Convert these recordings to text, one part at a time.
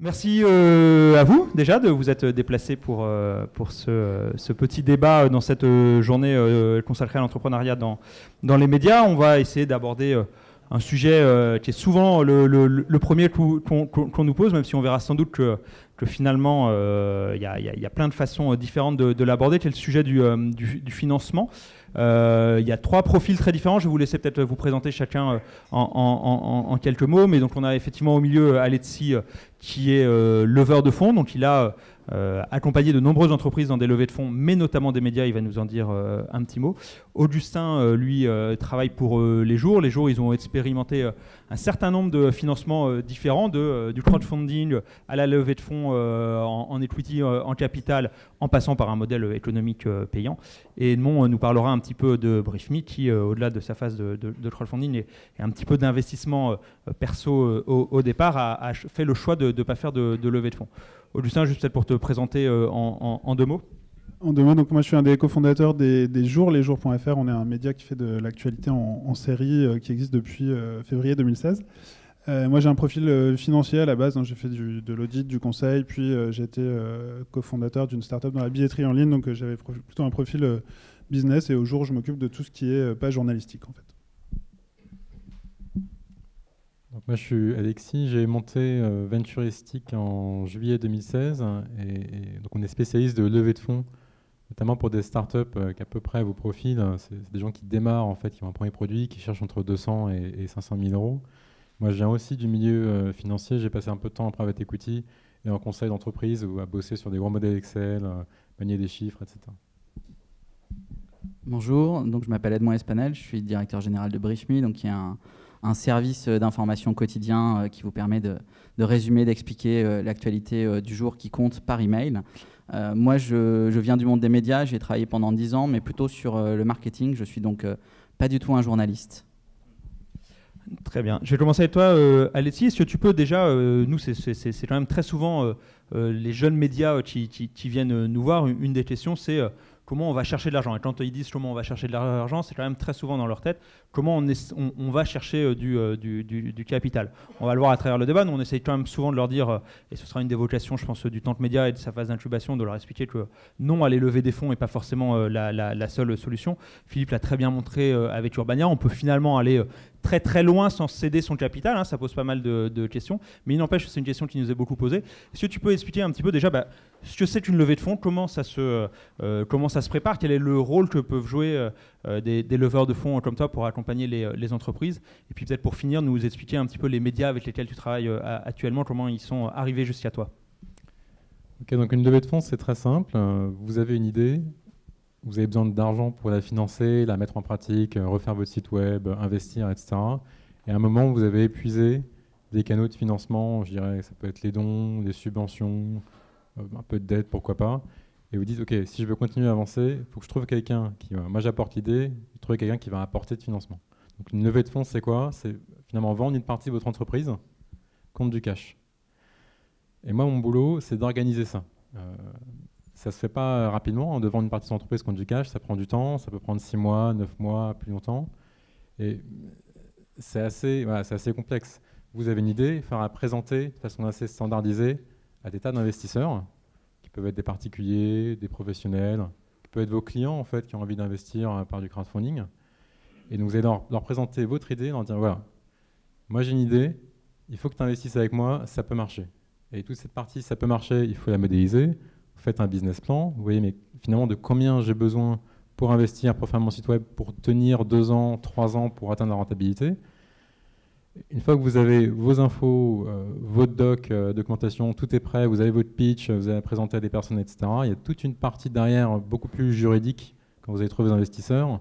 Merci à vous déjà de vous être déplacé pour ce petit débat dans cette journée consacrée à l'entrepreneuriat dans les médias. On va essayer d'aborder un sujet qui est souvent le premier qu'on nous pose, même si on verra sans doute que finalement il y a plein de façons différentes de l'aborder, qui est le sujet du financement. Il y a trois profils très différents. Je vais vous laisser peut-être vous présenter chacun en quelques mots. Mais donc on a effectivement au milieu Alexis qui est leveur de fonds. Donc il a accompagné de nombreuses entreprises dans des levées de fonds, mais notamment des médias. Il va nous en dire un petit mot. Augustin, lui, travaille pour Les Jours. Les Jours, ils ont expérimenté un certain nombre de financements différents, du crowdfunding à la levée de fonds en equity, en capital, en passant par un modèle économique payant. Et Edmond nous parlera un petit peu de BriefMe qui, au-delà de sa phase de crowdfunding et un petit peu d'investissement perso au départ, a fait le choix de ne pas faire de levée de fonds. Augustin, juste peut-être pour te présenter en deux mots. En deux mots, donc moi je suis un des cofondateurs des Jours, lesjours.fr. On est un média qui fait de l'actualité en série qui existe depuis février 2016. Moi j'ai un profil financier à la base, donc j'ai fait de l'audit, du conseil, puis j'ai été cofondateur d'une startup dans la billetterie en ligne, donc j'avais plutôt un profil business, et au jour je m'occupe de tout ce qui est pas journalistique en fait. Donc moi je suis Alexis, j'ai monté Venturistic en juillet 2016 et donc on est spécialiste de levée de fonds, notamment pour des startups qui à peu près vos profils. C'est des gens qui démarrent en fait, qui ont un premier produit, qui cherchent entre 200 et 500 000 euros. Moi je viens aussi du milieu financier, j'ai passé un peu de temps en private equity et en conseil d'entreprise ou à bosser sur des gros modèles Excel, manier des chiffres, etc. Bonjour, donc je m'appelle Edmond Espanel, je suis directeur général de BriefMe, donc qui est un service d'information quotidien qui vous permet de résumer, d'expliquer l'actualité du jour qui compte par email. Moi, je viens du monde des médias, j'ai travaillé pendant 10 ans, mais plutôt sur le marketing. Je suis donc pas du tout un journaliste. Très bien. Je vais commencer avec toi, Alexis. Est-ce que tu peux déjà, nous, c'est quand même très souvent les jeunes médias qui viennent nous voir. Une des questions, c'est comment on va chercher de l'argent. Et quand ils disent comment on va chercher de l'argent, c'est quand même très souvent dans leur tête comment on va chercher du capital. On va le voir à travers le débat. Nous, on essaye quand même souvent de leur dire, et ce sera une des vocations, je pense, du Tank Média et de sa phase d'incubation, de leur expliquer que non, aller lever des fonds n'est pas forcément la seule solution. Philippe l'a très bien montré avec Urbania. On peut finalement aller très très loin sans céder son capital, hein, ça pose pas mal de questions, mais il n'empêche que c'est une question qui nous est beaucoup posée. Est-ce que tu peux expliquer un petit peu déjà ce que c'est qu'une levée de fonds, comment ça se prépare, quel est le rôle que peuvent jouer des leveurs de fonds comme toi pour accompagner les entreprises, et puis peut-être pour finir nous expliquer un petit peu les médias avec lesquels tu travailles actuellement, comment ils sont arrivés jusqu'à toi. Ok, donc une levée de fonds c'est très simple, vous avez une idée, vous avez besoin d'argent pour la financer, la mettre en pratique, refaire votre site web, investir, etc. Et à un moment, vous avez épuisé des canaux de financement, je dirais, ça peut être les dons, les subventions, un peu de dette, pourquoi pas. Et vous dites, OK, si je veux continuer à avancer, il faut que je trouve quelqu'un qui va... Moi, j'apporte l'idée, trouver quelqu'un qui va apporter de financement. Donc une levée de fonds, c'est quoi? C'est finalement vendre une partie de votre entreprise contre du cash. Et moi, mon boulot, c'est d'organiser ça. Ça ne se fait pas rapidement, de vendre une partie de son entreprise contre du cash, ça prend du temps, ça peut prendre 6 mois, 9 mois, plus longtemps. Et c'est assez complexe. Vous avez une idée, il faudra la présenter de façon assez standardisée à des tas d'investisseurs, qui peuvent être des particuliers, des professionnels, qui peuvent être vos clients en fait, qui ont envie d'investir par du crowdfunding. Et donc vous allez leur présenter votre idée, leur dire voilà, moi j'ai une idée, il faut que tu investisses avec moi, ça peut marcher. Et toute cette partie, ça peut marcher, il faut la modéliser. Vous faites un business plan, vous voyez mais finalement de combien j'ai besoin pour investir, pour faire mon site web, pour tenir 2 ans, 3 ans pour atteindre la rentabilité. Une fois que vous avez vos infos, votre doc, documentation, tout est prêt, vous avez votre pitch, vous allez présenter à des personnes, etc. Il y a toute une partie derrière beaucoup plus juridique, quand vous avez trouvé vos investisseurs,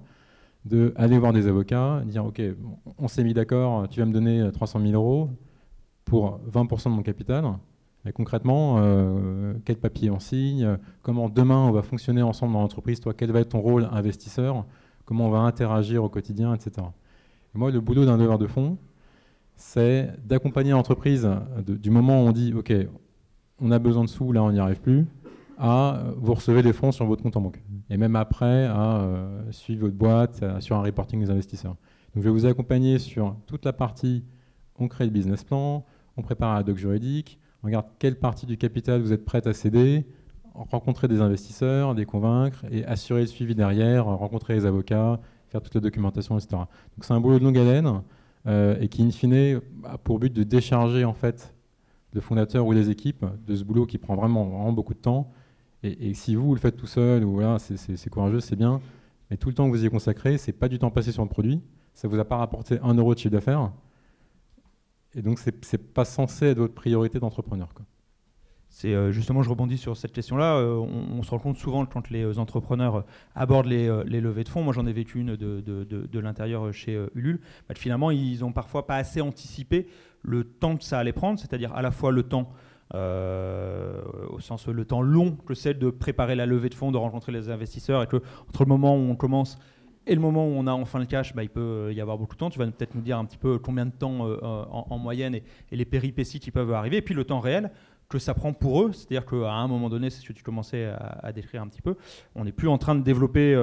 d'aller voir des avocats, dire ok, on s'est mis d'accord, tu vas me donner 300 000 euros pour 20% de mon capital. Mais concrètement, quel papier on signe, comment demain on va fonctionner ensemble dans l'entreprise, toi, quel va être ton rôle investisseur, comment on va interagir au quotidien, etc. Et moi, le boulot d'un leveur de fonds, c'est d'accompagner l'entreprise du moment où on dit « Ok, on a besoin de sous, là on n'y arrive plus », à vous recevez des fonds sur votre compte en banque. Et même après, à suivre votre boîte, sur un reporting des investisseurs. Donc je vais vous accompagner sur toute la partie, on crée le business plan, on prépare la doc juridique, On regarde quelle partie du capital vous êtes prête à céder, rencontrer des investisseurs, les convaincre et assurer le suivi derrière, rencontrer les avocats, faire toute la documentation, etc. Donc c'est un boulot de longue haleine et qui, in fine, a pour but de décharger en fait le fondateur ou les équipes de ce boulot qui prend vraiment beaucoup de temps. Et si vous le faites tout seul, ou voilà, c'est courageux, c'est bien, mais tout le temps que vous y consacrez, c'est pas du temps passé sur le produit, ça vous a pas rapporté 1 euro de chiffre d'affaires, et donc c'est pas censé être votre priorité d'entrepreneur, quoi. C'est justement, je rebondis sur cette question-là. On se rend compte souvent quand les entrepreneurs abordent les levées de fonds. Moi, j'en ai vécu une de l'intérieur chez Ulule. Finalement, ils n'ont parfois pas assez anticipé le temps que ça allait prendre, c'est-à-dire à la fois le temps, au sens le temps long que c'est de préparer la levée de fonds, de rencontrer les investisseurs, et que entre le moment où on commence et le moment où on a enfin le cash, il peut y avoir beaucoup de temps. Tu vas peut-être nous dire un petit peu combien de temps en moyenne et les péripéties qui peuvent arriver, et puis le temps réel que ça prend pour eux, c'est-à-dire qu'à un moment donné, c'est ce que tu commençais à décrire un petit peu, on n'est plus en train de développer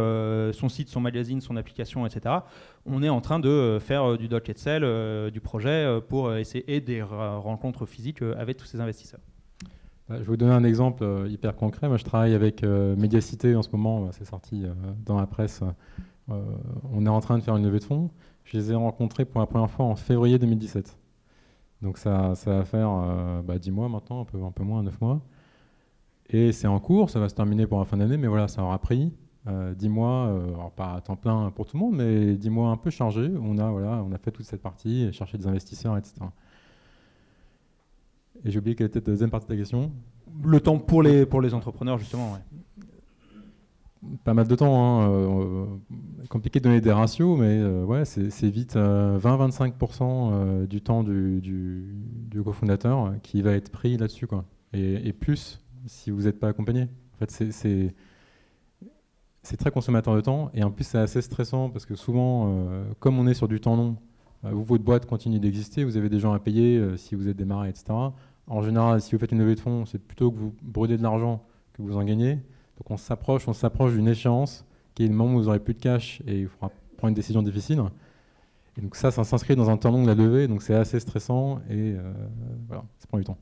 son site, son magazine, son application, etc. On est en train de faire du doc et de sell, du projet pour essayer des rencontres physiques avec tous ces investisseurs. Je vais vous donner un exemple hyper concret. Moi, je travaille avec Mediacité en ce moment, c'est sorti dans la presse. On est en train de faire une levée de fonds. Je les ai rencontrés pour la première fois en février 2017. Donc ça va faire 10 mois maintenant, un peu moins, 9 mois. Et c'est en cours, ça va se terminer pour la fin d'année, mais voilà, ça aura pris 10 mois, alors pas à temps plein pour tout le monde, mais 10 mois un peu chargés. On a fait toute cette partie, chercher des investisseurs, etc. Et j'ai oublié quelle était la deuxième partie de ta question. Le temps pour les entrepreneurs, justement, ouais. Pas mal de temps, hein. Compliqué de donner des ratios, mais ouais, c'est vite 20-25% du temps du cofondateur qui va être pris là-dessus, quoi. Et plus si vous n'êtes pas accompagné. En fait, c'est très consommateur de temps, et en plus c'est assez stressant parce que souvent, comme on est sur du temps long, votre boîte continue d'exister, vous avez des gens à payer si vous êtes démarré, etc. En général, si vous faites une levée de fonds, c'est plutôt que vous brûlez de l'argent que vous en gagnez. Donc on s'approche d'une échéance qui est le moment où vous n'aurez plus de cash et il faudra prendre une décision difficile. Et donc ça s'inscrit dans un temps long de la levée, donc c'est assez stressant et voilà, ça prend du temps.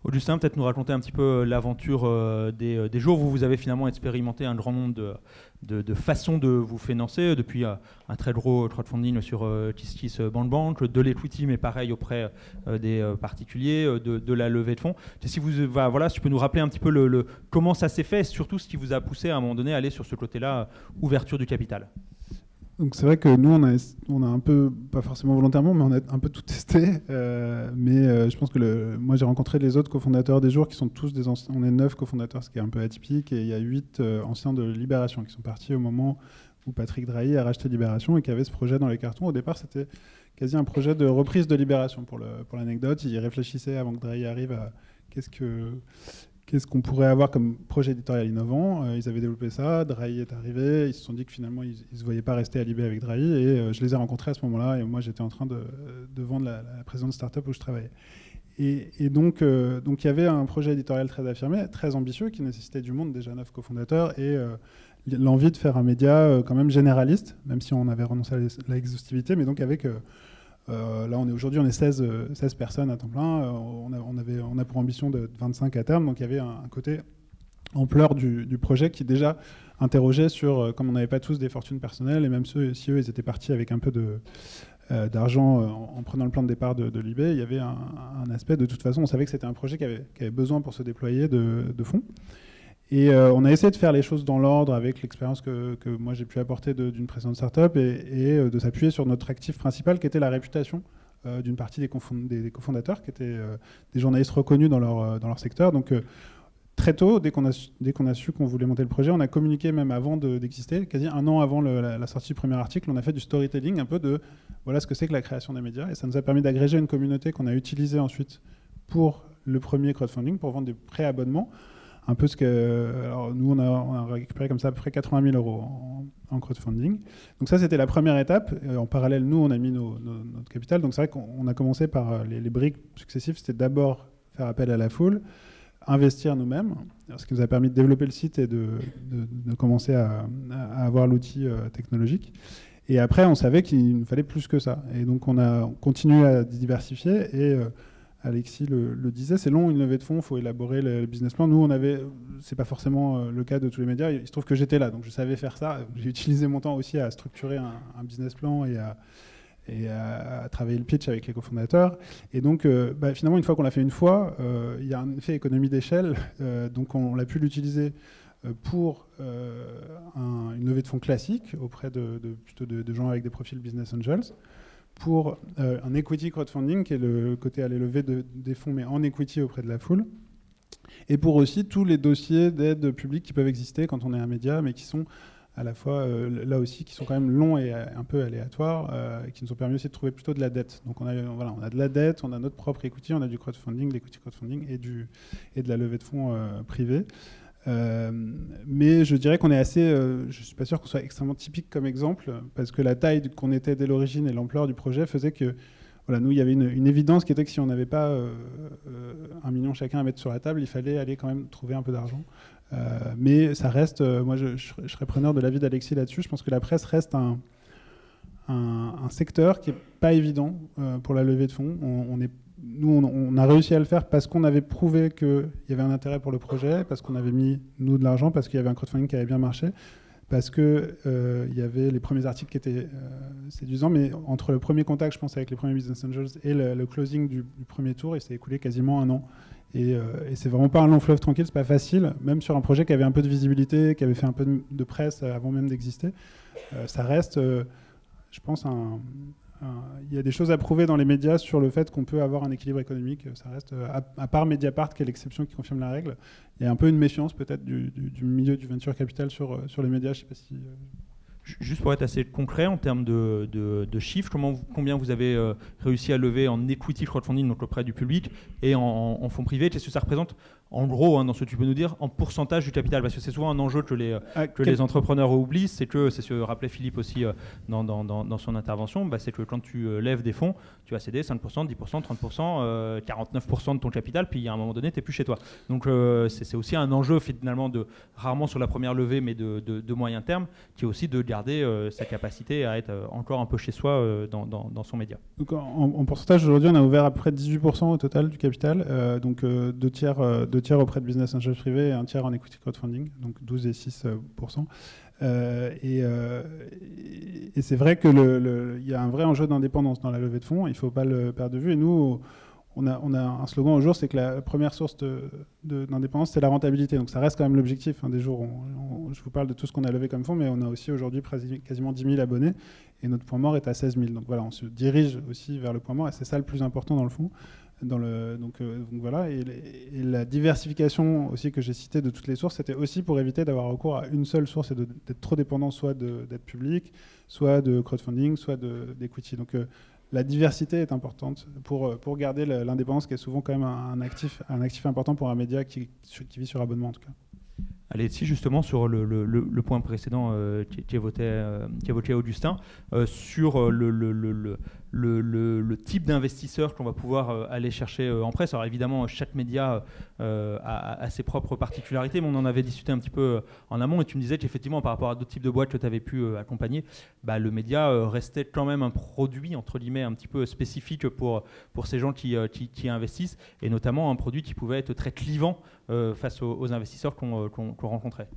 Augustin, peut-être nous raconter un petit peu l'aventure des jours où vous avez finalement expérimenté un grand nombre de façons de vous financer, depuis un très gros crowdfunding sur KissKissBankBank, de l'equity, mais pareil auprès des particuliers, de la levée de fonds. Si tu peux nous rappeler un petit peu comment ça s'est fait, et surtout ce qui vous a poussé à un moment donné à aller sur ce côté-là, ouverture du capital. Donc c'est vrai que nous, on a un peu, pas forcément volontairement, mais on a un peu tout testé. Mais je pense que moi, j'ai rencontré les autres cofondateurs des jours qui sont tous des anciens. On est 9 cofondateurs, ce qui est un peu atypique. Et il y a 8 anciens de Libération qui sont partis au moment où Patrick Drahi a racheté Libération et qui avait ce projet dans les cartons. Au départ, c'était quasi un projet de reprise de Libération, pour l'anecdote. Ils réfléchissaient avant que Drahi arrive à qu'est-ce qu'on pourrait avoir comme projet éditorial innovant. Ils avaient développé ça, Drahi est arrivé, ils se sont dit que finalement ils ne se voyaient pas rester à Libé avec Drahi, et je les ai rencontrés à ce moment-là, et moi j'étais en train de vendre la précédente startup où je travaillais. Et donc il y avait un projet éditorial très affirmé, très ambitieux, qui nécessitait du monde, déjà 9 cofondateurs, et l'envie de faire un média quand même généraliste, même si on avait renoncé à l'exhaustivité, mais donc avec... là, aujourd'hui, on est 16 personnes à temps plein. On a pour ambition de 25 à terme. Donc, il y avait un côté ampleur du projet qui déjà interrogeait sur, comme on n'avait pas tous des fortunes personnelles, et même si eux, ils étaient partis avec un peu d'argent en prenant le plan de départ de Libé, il y avait un aspect, de toute façon, on savait que c'était un projet qui avait besoin pour se déployer de fonds. Et on a essayé de faire les choses dans l'ordre avec l'expérience que moi j'ai pu apporter d'une précédente startup et de s'appuyer sur notre actif principal qui était la réputation d'une partie des cofondateurs qui étaient des journalistes reconnus dans leur secteur. Donc très tôt, dès qu'on a su qu'on voulait monter le projet, on a communiqué même avant d'exister, quasi un an avant la sortie du premier article, on a fait du storytelling, un peu de voilà ce que c'est que la création des médias. Et ça nous a permis d'agréger une communauté qu'on a utilisée ensuite pour le premier crowdfunding, pour vendre des préabonnements. Un peu alors nous, on a récupéré comme ça à peu près 80 000 € en crowdfunding. Donc ça, c'était la première étape. En parallèle, nous, on a mis notre capital. Donc c'est vrai qu'on a commencé par les briques successives. C'était d'abord faire appel à la foule, investir nous-mêmes, ce qui nous a permis de développer le site et de commencer à avoir l'outil technologique. Et après, on savait qu'il nous fallait plus que ça. Et donc on a continué à diversifier et Alexis le disait, c'est long une levée de fonds, il faut élaborer le business plan. Nous, c'est pas forcément le cas de tous les médias. Il se trouve que j'étais là, donc je savais faire ça. J'ai utilisé mon temps aussi à structurer un business plan et à travailler le pitch avec les cofondateurs. Et donc, finalement, une fois qu'on l'a fait une fois, il y a un effet économie d'échelle. Donc, on l'a pu l'utiliser pour une levée de fonds classique auprès plutôt de gens avec des profils business angels, pour un equity crowdfunding, qui est le côté aller lever des fonds, mais en equity auprès de la foule, et pour aussi tous les dossiers d'aide publique qui peuvent exister quand on est un média, mais qui sont à la fois, là aussi, qui sont quand même longs et un peu aléatoires, qui nous ont permis aussi de trouver plutôt de la dette. Donc on a de la dette, on a notre propre equity, on a du crowdfunding, l'equity crowdfunding et de la levée de fonds privée. Mais je dirais qu'on est assez, je suis pas sûr qu'on soit extrêmement typique comme exemple, parce que la taille qu'on était dès l'origine et l'ampleur du projet faisait que, voilà, nous, il y avait une évidence qui était que si on n'avait pas 1 million chacun à mettre sur la table, il fallait aller quand même trouver un peu d'argent. Mais ça reste, moi je serais preneur de l'avis d'Alexis là-dessus. Je pense que la presse reste un secteur qui n'est pas évident pour la levée de fonds. On a réussi à le faire parce qu'on avait prouvé qu'il y avait un intérêt pour le projet, parce qu'on avait mis, nous, de l'argent, parce qu'il y avait un crowdfunding qui avait bien marché, parce qu'il y avait les premiers articles qui étaient séduisants. Mais entre le premier contact, je pense, avec les premiers business angels et le closing du premier tour, il s'est écoulé quasiment 1 an. Et c'est vraiment pas un long fleuve tranquille, c'est pas facile, même sur un projet qui avait un peu de visibilité, qui avait fait un peu de presse avant même d'exister. Ça reste, je pense, il y a des choses à prouver dans les médias sur le fait qu'on peut avoir un équilibre économique. Ça reste, à part Mediapart, qui est l'exception qui confirme la règle, il y a un peu une méfiance peut-être du milieu du venture capital sur les médias. Je sais pas si... Juste pour être assez concret en termes de chiffres, combien vous avez réussi à lever en equity crowdfunding, donc auprès du public, et en fonds privés? Qu'est-ce que ça représente en gros, dans ce que tu peux nous dire, en pourcentage du capital? Parce que c'est souvent un enjeu que les entrepreneurs oublient, c'est ce que rappelait Philippe aussi dans son intervention, c'est que quand tu lèves des fonds, tu vas céder 5%, 10%, 30%, 49% de ton capital, puis à un moment donné, tu n'es plus chez toi. Donc c'est aussi un enjeu finalement rarement sur la première levée, mais de moyen terme, qui est aussi de garder sa capacité à être encore un peu chez soi dans son média. Donc en pourcentage, aujourd'hui, on a ouvert à peu près 18% au total du capital, donc 2 tiers auprès de business angels privés et 1 tiers en equity crowdfunding, donc 12 et 6%. Et c'est vrai qu'il y a un vrai enjeu d'indépendance dans la levée de fonds, il ne faut pas le perdre de vue. Et nous, on a un slogan au jour, c'est que la première source d'indépendance, c'est la rentabilité. Donc ça reste quand même l'objectif. Des jours, je vous parle de tout ce qu'on a levé comme fonds, mais on a aussi aujourd'hui quasiment 10 000 abonnés et notre point mort est à 16 000. Donc voilà, on se dirige aussi vers le point mort et c'est ça le plus important dans le fond. Donc voilà, et la diversification aussi que j'ai citée de toutes les sources, c'était aussi pour éviter d'avoir recours à une seule source et d'être trop dépendant soit d'aide publique, soit de crowdfunding, soit d'equity. Donc la diversité est importante pour garder l'indépendance, qui est souvent quand même un actif important pour un média qui vit sur abonnement en tout cas. Allez, si justement sur le point précédent qui évoquait Augustin, sur le type d'investisseur qu'on va pouvoir aller chercher en presse. Alors évidemment, chaque média a ses propres particularités, mais on en avait discuté un petit peu en amont, et tu me disais qu'effectivement, par rapport à d'autres types de boîtes que tu avais pu accompagner, le média restait quand même un produit, entre guillemets, un petit peu spécifique pour ces gens qui investissent, et notamment un produit qui pouvait être très clivant face aux investisseurs qu'on rencontrait.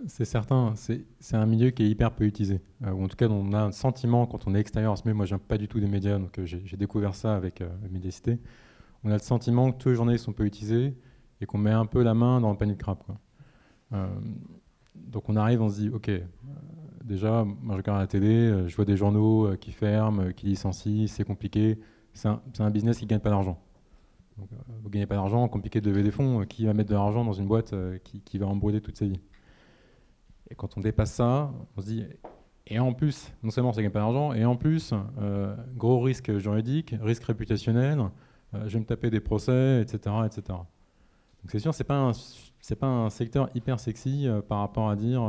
C'est certain, c'est un milieu qui est hyper peu utilisé. Ou en tout cas, on a un sentiment quand on est extérieur à ce milieu. Moi, je viens pas du tout des médias, donc j'ai découvert ça avec Médiacité. On a le sentiment que tous les journalistes sont peu utilisés et qu'on met un peu la main dans le panier de crabe, quoi. Donc on arrive, on se dit, ok, déjà, moi je regarde la télé, je vois des journaux qui ferment, qui licencient, c'est compliqué. C'est un business qui ne gagne pas d'argent. Donc, vous ne gagnez pas d'argent, compliqué de lever des fonds. Qui va mettre de l'argent dans une boîte qui va embrouiller toute sa vie? Et quand on dépasse ça, on se dit, et en plus, non seulement ça ne gagne pas d'argent, et en plus, gros risque juridique, risque réputationnel, je vais me taper des procès, etc. etc. Donc c'est sûr, c'est pas un secteur hyper sexy par rapport à dire,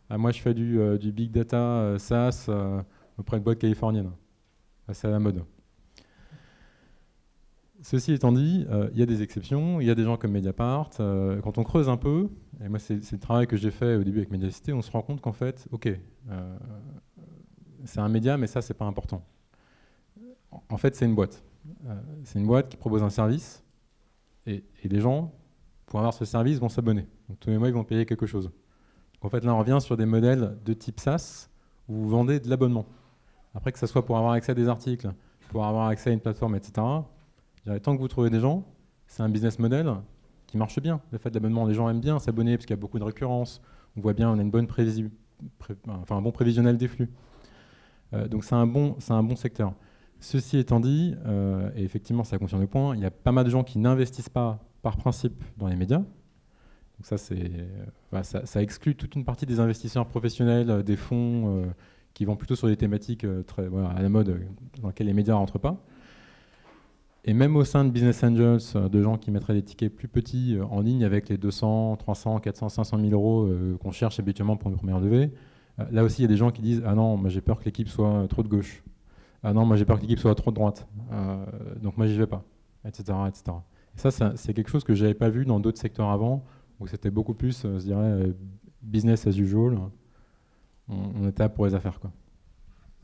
moi je fais du big data SaaS auprès de boîtes californiennes. C'est à la mode. Ceci étant dit, il y a des exceptions, il y a des gens comme Mediapart. Quand on creuse un peu, et moi c'est le travail que j'ai fait au début avec Mediacité, on se rend compte qu'en fait, ok, c'est un média, mais ça c'est pas important. En fait, c'est une boîte. C'est une boîte qui propose un service et les gens, pour avoir ce service, vont s'abonner. Donc tous les mois, ils vont payer quelque chose. Donc, en fait, là, on revient sur des modèles de type SaaS où vous vendez de l'abonnement. Après, que ce soit pour avoir accès à des articles, pour avoir accès à une plateforme, etc., tant que vous trouvez des gens, c'est un business model qui marche bien. Le fait de l'abonnement, les gens aiment bien s'abonner parce qu'il y a beaucoup de récurrence. On voit bien, on a une bonne un bon prévisionnel des flux. Donc c'est un bon secteur. Ceci étant dit, et effectivement ça confirme le point, il y a pas mal de gens qui n'investissent pas par principe dans les médias. Donc ça exclut toute une partie des investisseurs professionnels, des fonds qui vont plutôt sur des thématiques à la mode dans lesquelles les médias ne rentrent pas. Et même au sein de Business Angels, de gens qui mettraient des tickets plus petits en ligne avec les 200, 300, 400, 500 000 euros qu'on cherche habituellement pour une première levée, là aussi il y a des gens qui disent « Ah non, moi j'ai peur que l'équipe soit trop de gauche. Ah non, moi j'ai peur que l'équipe soit trop de droite. Donc moi j'y vais pas. » etc., etc. Et ça, c'est quelque chose que je n'avais pas vu dans d'autres secteurs avant, où c'était beaucoup plus, je dirais, business as usual. On était là pour les affaires, quoi.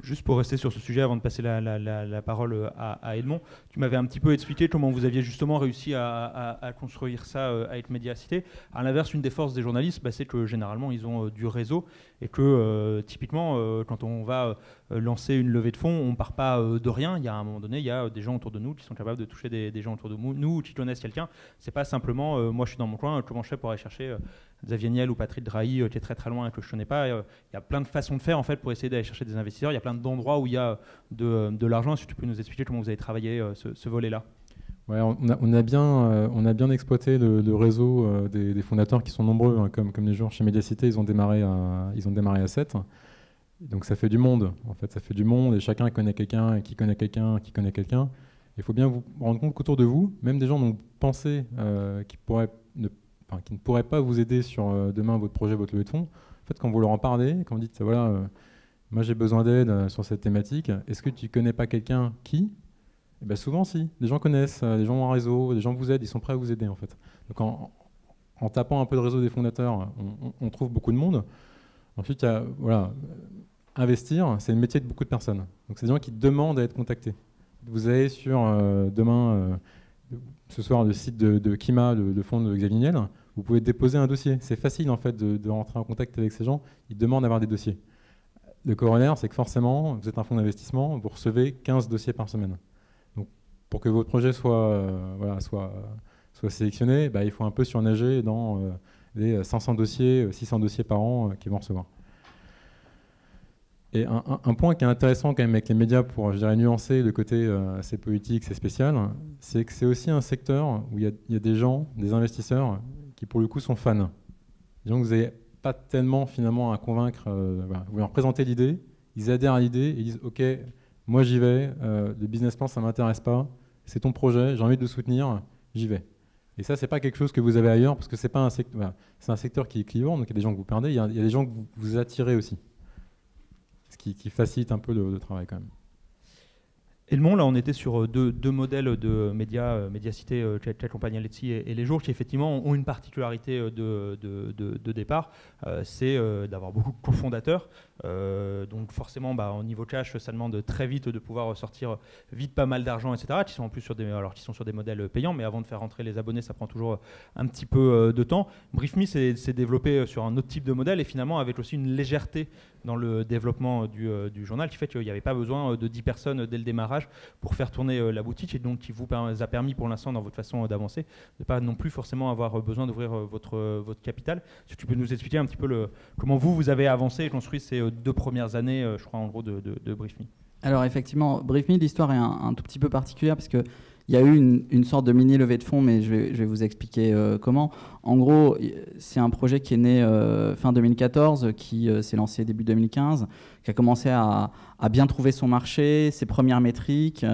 Juste pour rester sur ce sujet, avant de passer la parole à Edmond, tu m'avais un petit peu expliqué comment vous aviez justement réussi à construire ça avec Mediacité. À l'inverse, une des forces des journalistes, c'est que généralement, ils ont du réseau et que typiquement, quand on va lancer une levée de fonds, on ne part pas de rien. Il y a un moment donné, il y a des gens autour de nous qui sont capables de toucher des gens autour de nous ou qui connaissent quelqu'un. Ce n'est pas simplement, moi je suis dans mon coin, comment je fais pour aller chercher Xavier Niel ou Patrick Drahi qui est très très loin et que je ne connais pas. Il y a plein de façons de faire en fait, pour essayer d'aller chercher des investisseurs. Il y a plein d'endroits où il y a de l'argent. Est-ce que tu peux nous expliquer comment vous avez travaillé ce volet-là ? Ouais, on a bien exploité le réseau des fondateurs qui sont nombreux, hein, comme les gens chez Mediacité, ils ont démarré à 7. Donc ça fait du monde, en fait, ça fait du monde et chacun connaît quelqu'un qui connaît quelqu'un qui connaît quelqu'un. Il faut bien vous rendre compte qu'autour de vous, même des gens dont vous pensez qui ne pourraient pas vous aider sur demain votre projet, votre levée de fonds, en fait, quand vous leur en parlez, quand vous dites voilà, moi j'ai besoin d'aide sur cette thématique, est-ce que tu connais pas quelqu'un qui ? Et bien souvent si, des gens connaissent, des gens ont un réseau, des gens vous aident, ils sont prêts à vous aider en fait. Donc en tapant un peu le réseau des fondateurs, on trouve beaucoup de monde. Ensuite, il y a, investir, c'est le métier de beaucoup de personnes. Donc c'est des gens qui demandent à être contactés. Vous allez sur demain, ce soir, le site de Kima, le fonds de Xavier Niel, vous pouvez déposer un dossier. C'est facile en fait de rentrer en contact avec ces gens. Ils demandent d'avoir des dossiers. Le corollaire, c'est que forcément, vous êtes un fonds d'investissement, vous recevez 15 dossiers par semaine. Donc pour que votre projet soit sélectionné, il faut un peu surnager dans les 500 dossiers, 600 dossiers par an qu'ils vont recevoir. Et un point qui est intéressant quand même avec les médias pour, je dirais, nuancer le côté assez politique, c'est spécial, c'est que c'est aussi un secteur où il y a des gens, des investisseurs qui pour le coup sont fans. Des gens que vous n'avez pas tellement finalement à convaincre, vous leur présentez l'idée, ils adhèrent à l'idée et ils disent ok, moi j'y vais, le business plan ça ne m'intéresse pas, c'est ton projet, j'ai envie de le soutenir, j'y vais. Et ça, c'est pas quelque chose que vous avez ailleurs parce que c'est pas un secteur, c'est un secteur qui est clivant, donc il y a des gens que vous perdez, il y a des gens que vous attirez aussi. Ce qui facilite un peu le travail quand même. Edmond, là on était sur deux modèles de médias, Mediacité, qui accompagnent Letzi et Les Jours, qui effectivement ont une particularité de départ, c'est d'avoir beaucoup de cofondateurs. Donc forcément, au niveau cash, ça demande très vite de pouvoir sortir vite pas mal d'argent, etc. Qui sont en plus sur des modèles payants, mais avant de faire rentrer les abonnés, ça prend toujours un petit peu de temps. BriefMe s'est développé sur un autre type de modèle et finalement avec aussi une légèreté dans le développement du journal qui fait qu'il n'y avait pas besoin de 10 personnes dès le démarrage pour faire tourner la boutique et donc qui vous a permis pour l'instant dans votre façon d'avancer de ne pas non plus forcément avoir besoin d'ouvrir votre capital. Si tu peux nous expliquer un petit peu comment vous avez avancé et construit ces 2 premières années, je crois en gros, de BriefMe. Alors effectivement, BriefMe, l'histoire est un tout petit peu particulière parce que il y a eu une sorte de mini levée de fonds, mais je vais vous expliquer comment. En gros, c'est un projet qui est né fin 2014, qui s'est lancé début 2015, qui a commencé à bien trouver son marché, ses premières métriques,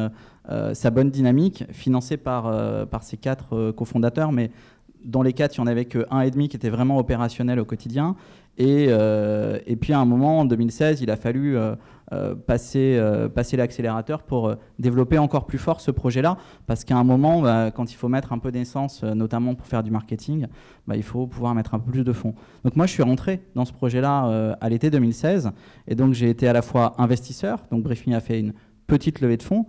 sa bonne dynamique, financé par ses 4 cofondateurs, mais dans les 4, il n'y en avait qu'un et demi qui était vraiment opérationnel au quotidien. Et puis à un moment, en 2016, il a fallu passer l'accélérateur pour développer encore plus fort ce projet-là, parce qu'à un moment, quand il faut mettre un peu d'essence, notamment pour faire du marketing, il faut pouvoir mettre un peu plus de fonds. Donc moi, je suis rentré dans ce projet-là à l'été 2016, et donc j'ai été à la fois investisseur, donc BriefMe a fait une petite levée de fonds,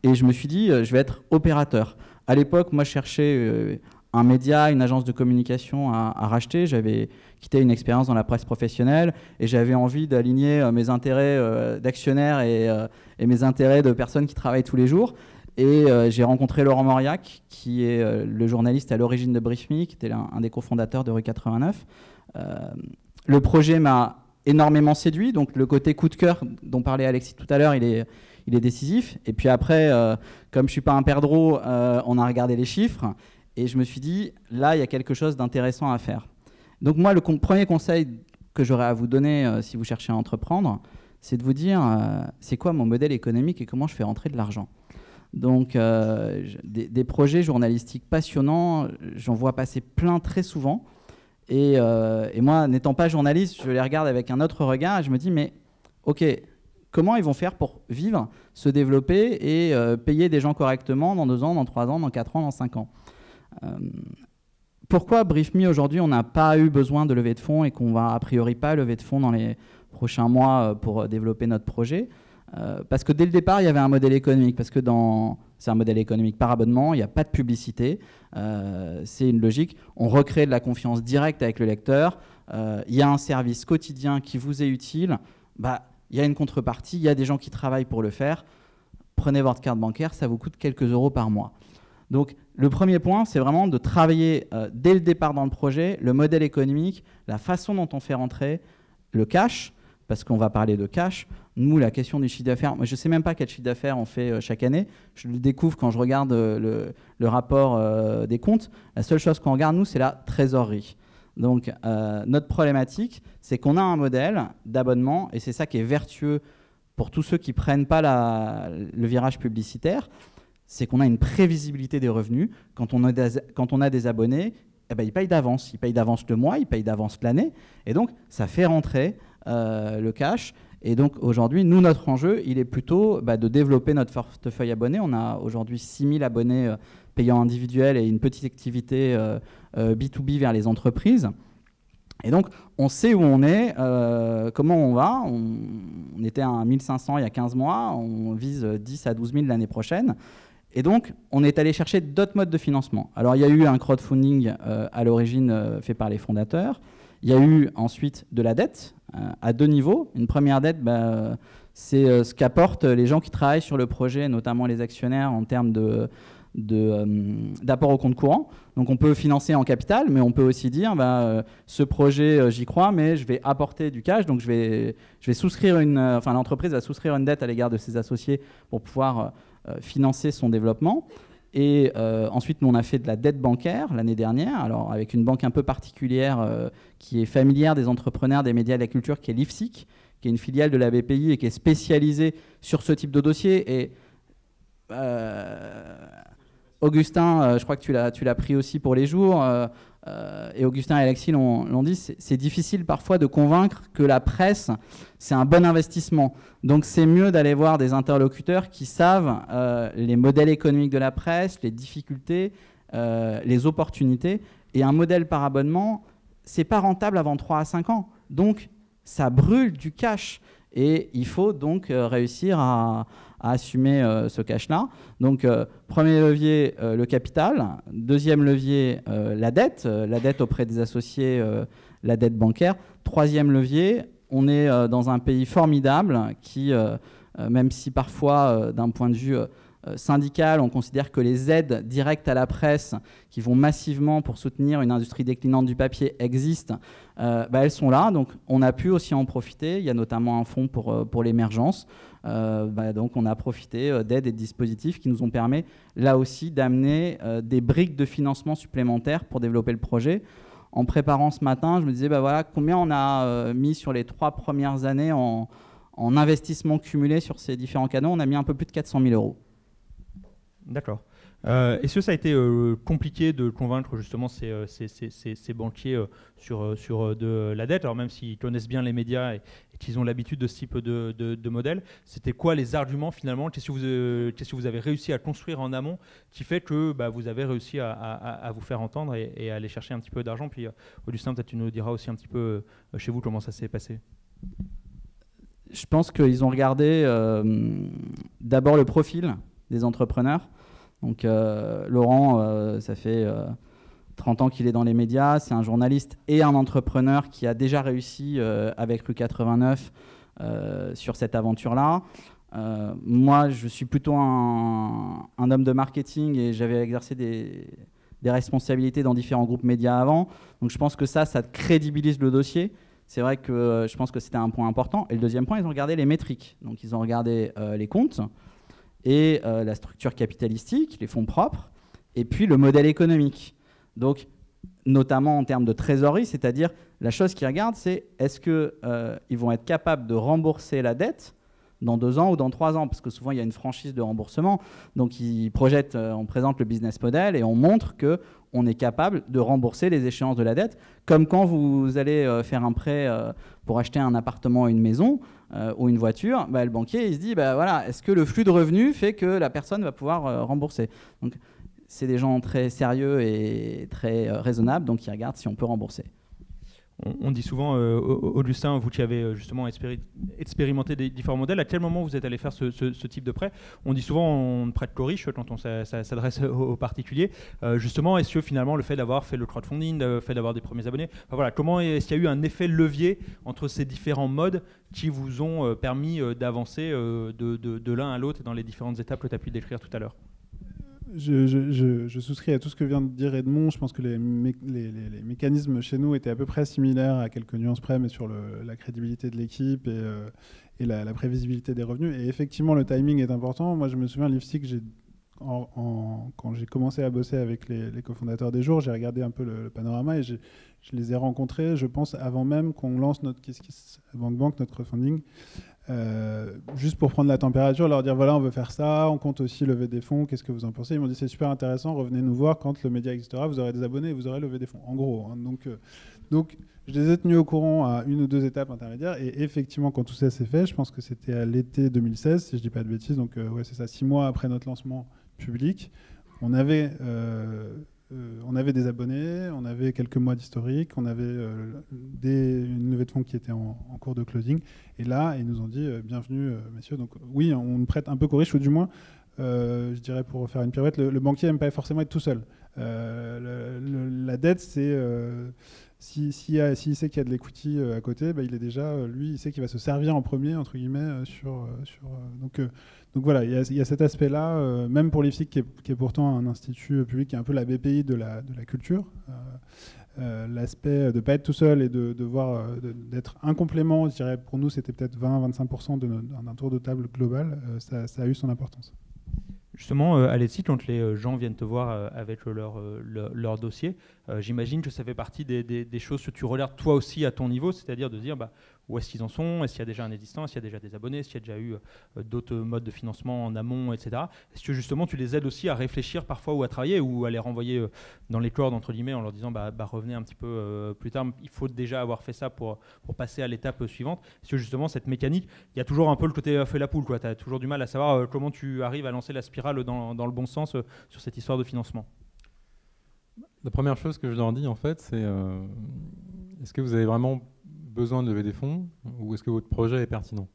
et je me suis dit, je vais être opérateur. À l'époque, moi, je cherchais un média, une agence de communication à racheter. J'avais quitté une expérience dans la presse professionnelle et j'avais envie d'aligner mes intérêts d'actionnaire et mes intérêts de personnes qui travaillent tous les jours. Et j'ai rencontré Laurent Mauriac, qui est le journaliste à l'origine de BriefMe, qui était un des cofondateurs de Rue 89. Le projet m'a énormément séduit, donc le côté coup de cœur dont parlait Alexis tout à l'heure, il est décisif. Et puis après, comme je ne suis pas un perdreau, on a regardé les chiffres et je me suis dit, là, il y a quelque chose d'intéressant à faire. Donc moi, le premier conseil que j'aurais à vous donner si vous cherchez à entreprendre, c'est de vous dire, c'est quoi mon modèle économique et comment je fais rentrer de l'argent. Donc des projets journalistiques passionnants, j'en vois passer plein très souvent. Et moi, n'étant pas journaliste, je les regarde avec un autre regard et je me dis, mais ok, comment ils vont faire pour vivre, se développer et payer des gens correctement dans 2 ans, dans 3 ans, dans 4 ans, dans 5 ans. Pourquoi BriefMe aujourd'hui, on n'a pas eu besoin de lever de fonds et qu'on va a priori pas lever de fonds dans les prochains mois pour développer notre projet? Parce que dès le départ, il y avait un modèle économique. Parce que c'est un modèle économique par abonnement, il n'y a pas de publicité. C'est une logique. On recrée de la confiance directe avec le lecteur. Il y a un service quotidien qui vous est utile. Il y a une contrepartie, il y a des gens qui travaillent pour le faire. Prenez votre carte bancaire, ça vous coûte quelques euros par mois. Donc, le premier point, c'est vraiment de travailler dès le départ dans le projet, le modèle économique, la façon dont on fait rentrer, le cash, parce qu'on va parler de cash. Nous, la question du chiffre d'affaires, moi, je ne sais même pas quel chiffre d'affaires on fait chaque année. Je le découvre quand je regarde le rapport des comptes. La seule chose qu'on regarde, nous, c'est la trésorerie. Donc, notre problématique, c'est qu'on a un modèle d'abonnement, et c'est ça qui est vertueux pour tous ceux qui ne prennent pas le virage publicitaire, c'est qu'on a une prévisibilité des revenus. Quand on a des abonnés, ils payent d'avance. Ils payent d'avance le mois, ils payent d'avance l'année. Et donc, ça fait rentrer le cash. Et donc, aujourd'hui, nous, notre enjeu, il est plutôt de développer notre portefeuille abonné. On a aujourd'hui 6000 abonnés payants individuels et une petite activité B2B vers les entreprises. Et donc, on sait où on est, comment on va. On était à 1500 il y a 15 mois. On vise 10 à 12 000 l'année prochaine. Et donc, on est allé chercher d'autres modes de financement. Alors, il y a eu un crowdfunding à l'origine fait par les fondateurs. Il y a eu ensuite de la dette à 2 niveaux. Une première dette, c'est ce qu'apportent les gens qui travaillent sur le projet, notamment les actionnaires, en termes d'apport au compte courant. Donc, on peut financer en capital, mais on peut aussi dire, ce projet, j'y crois, mais je vais apporter du cash. Donc, je vais souscrire l'entreprise va souscrire une dette à l'égard de ses associés pour pouvoir financer son développement. Et ensuite, nous, on a fait de la dette bancaire l'année dernière, alors avec une banque un peu particulière qui est familière des entrepreneurs des médias et de la culture, qui est l'IFSIC, qui est une filiale de la BPI et qui est spécialisée sur ce type de dossier. Et Augustin, je crois que tu l'as pris aussi pour les jours, et Augustin et Alexis l'ont dit, c'est difficile parfois de convaincre que la presse, c'est un bon investissement. Donc c'est mieux d'aller voir des interlocuteurs qui savent les modèles économiques de la presse, les difficultés, les opportunités. Et un modèle par abonnement, c'est pas rentable avant 3 à 5 ans. Donc ça brûle du cash. Et il faut donc réussir à assumer ce cash-là. Donc, premier levier, le capital. Deuxième levier, la dette auprès des associés, la dette bancaire. Troisième levier, on est dans un pays formidable qui, même si parfois, d'un point de vue syndical, on considère que les aides directes à la presse qui vont massivement pour soutenir une industrie déclinante du papier existent, elles sont là. Donc on a pu aussi en profiter. Il y a notamment un fonds pour l'émergence. Donc on a profité d'aides et de dispositifs qui nous ont permis là aussi d'amener des briques de financement supplémentaires pour développer le projet. En préparant ce matin, je me disais combien on a mis sur les 3 premières années en investissement cumulé sur ces différents canaux. On a mis un peu plus de 400 000 euros. D'accord. Est-ce que ça a été compliqué de convaincre justement ces banquiers sur de la dette? Alors même s'ils connaissent bien les médias et qu'ils ont l'habitude de ce type de modèle, c'était quoi les arguments finalement? Qu'est-ce que vous avez réussi à construire en amont qui fait que vous avez réussi à vous faire entendre et à aller chercher un petit peu d'argent? Puis Augustin, peut-être tu nous diras aussi un petit peu chez vous comment ça s'est passé. Je pense qu'ils ont regardé d'abord le profil des entrepreneurs. Donc Laurent, ça fait 30 ans qu'il est dans les médias, c'est un journaliste et un entrepreneur qui a déjà réussi avec Rue 89 sur cette aventure-là. Moi, je suis plutôt un homme de marketing et j'avais exercé des responsabilités dans différents groupes médias avant. Donc je pense que ça crédibilise le dossier. C'est vrai que je pense que c'était un point important. Et le deuxième point, ils ont regardé les métriques. Donc ils ont regardé les comptes et la structure capitalistique, les fonds propres, et puis le modèle économique. Donc notamment en termes de trésorerie, c'est-à-dire la chose qu'ils regardent, c'est est-ce qu'ils vont être capables de rembourser la dette dans 2 ans ou dans 3 ans, parce que souvent il y a une franchise de remboursement. Donc on présente le business model et on montre qu'on est capable de rembourser les échéances de la dette, comme quand vous allez faire un prêt pour acheter un appartement ou une maison ou une voiture, le banquier il se dit voilà, est-ce que le flux de revenus fait que la personne va pouvoir rembourser. Donc c'est des gens très sérieux et très raisonnables, donc ils regardent si on peut rembourser. On dit souvent, Augustin, vous qui avez justement expérimenté des différents modèles, à quel moment vous êtes allé faire ce type de prêt? On dit souvent on ne prête qu'aux riches quand on s'adresse aux particuliers. Justement, est-ce que finalement le fait d'avoir fait le crowdfunding, le fait d'avoir des premiers abonnés, voilà, comment est-ce qu'il y a eu un effet levier entre ces différents modes qui vous ont permis d'avancer de l'un à l'autre dans les différentes étapes que tu as pu décrire tout à l'heure? Je souscris à tout ce que vient de dire Edmond. Je pense que les mécanismes chez nous étaient à peu près similaires, à quelques nuances près, mais sur la crédibilité de l'équipe et la prévisibilité des revenus. Et effectivement, le timing est important. Moi, je me souviens, Lipstick, quand j'ai commencé à bosser avec les cofondateurs des jours, j'ai regardé un peu le panorama et je les ai rencontrés, je pense, avant même qu'on lance notre KissKissBankBank, notre crowdfunding. Juste pour prendre la température, leur dire voilà, on veut faire ça, on compte aussi lever des fonds, qu'est-ce que vous en pensez? Ils m'ont dit c'est super intéressant, revenez nous voir quand le média existera, vous aurez des abonnés et vous aurez levé des fonds, en gros. Hein. Donc je les ai tenus au courant à 1 ou 2 étapes intermédiaires et effectivement quand tout ça s'est fait, je pense que c'était à l'été 2016 si je dis pas de bêtises, donc ouais, c'est ça, 6 mois après notre lancement public, on avait des abonnés, on avait quelques mois d'historique, on avait une levée de fonds qui était en cours de closing. Et là, ils nous ont dit bienvenue, messieurs. Donc oui, on prête un peu qu'aux riches, ou du moins, je dirais pour faire une pirouette, le banquier n'aime pas forcément être tout seul. La dette, c'est s'il sait qu'il y a de l'equity à côté, il est déjà, lui, il sait qu'il va se servir en premier, entre guillemets, donc voilà, il y a cet aspect-là, même pour l'IFSIC, qui est pourtant un institut public, qui est un peu la BPI de la culture. L'aspect de ne pas être tout seul et d'être un complément, je dirais, pour nous, c'était peut-être 20-25% d'un tour de table global, ça a eu son importance. Justement, Alexis, quand les gens viennent te voir avec leur dossier, j'imagine que ça fait partie des choses que tu regardes toi aussi à ton niveau, c'est-à-dire de dire où est-ce qu'ils en sont, est-ce qu'il y a déjà un existant, est-ce qu'il y a déjà des abonnés, est-ce qu'il y a déjà eu d'autres modes de financement en amont, etc. Est-ce que justement tu les aides aussi à réfléchir parfois ou à travailler ou à les renvoyer dans les cordes entre guillemets en leur disant revenez un petit peu plus tard, il faut déjà avoir fait ça pour passer à l'étape suivante. Est-ce que justement cette mécanique, il y a toujours un peu le côté fait la poule, tu as toujours du mal à savoir comment tu arrives à lancer la spirale dans le bon sens sur cette histoire de financement? La première chose que je leur dis en fait, c'est est-ce que vous avez vraiment besoin de lever des fonds ou est-ce que votre projet est pertinent?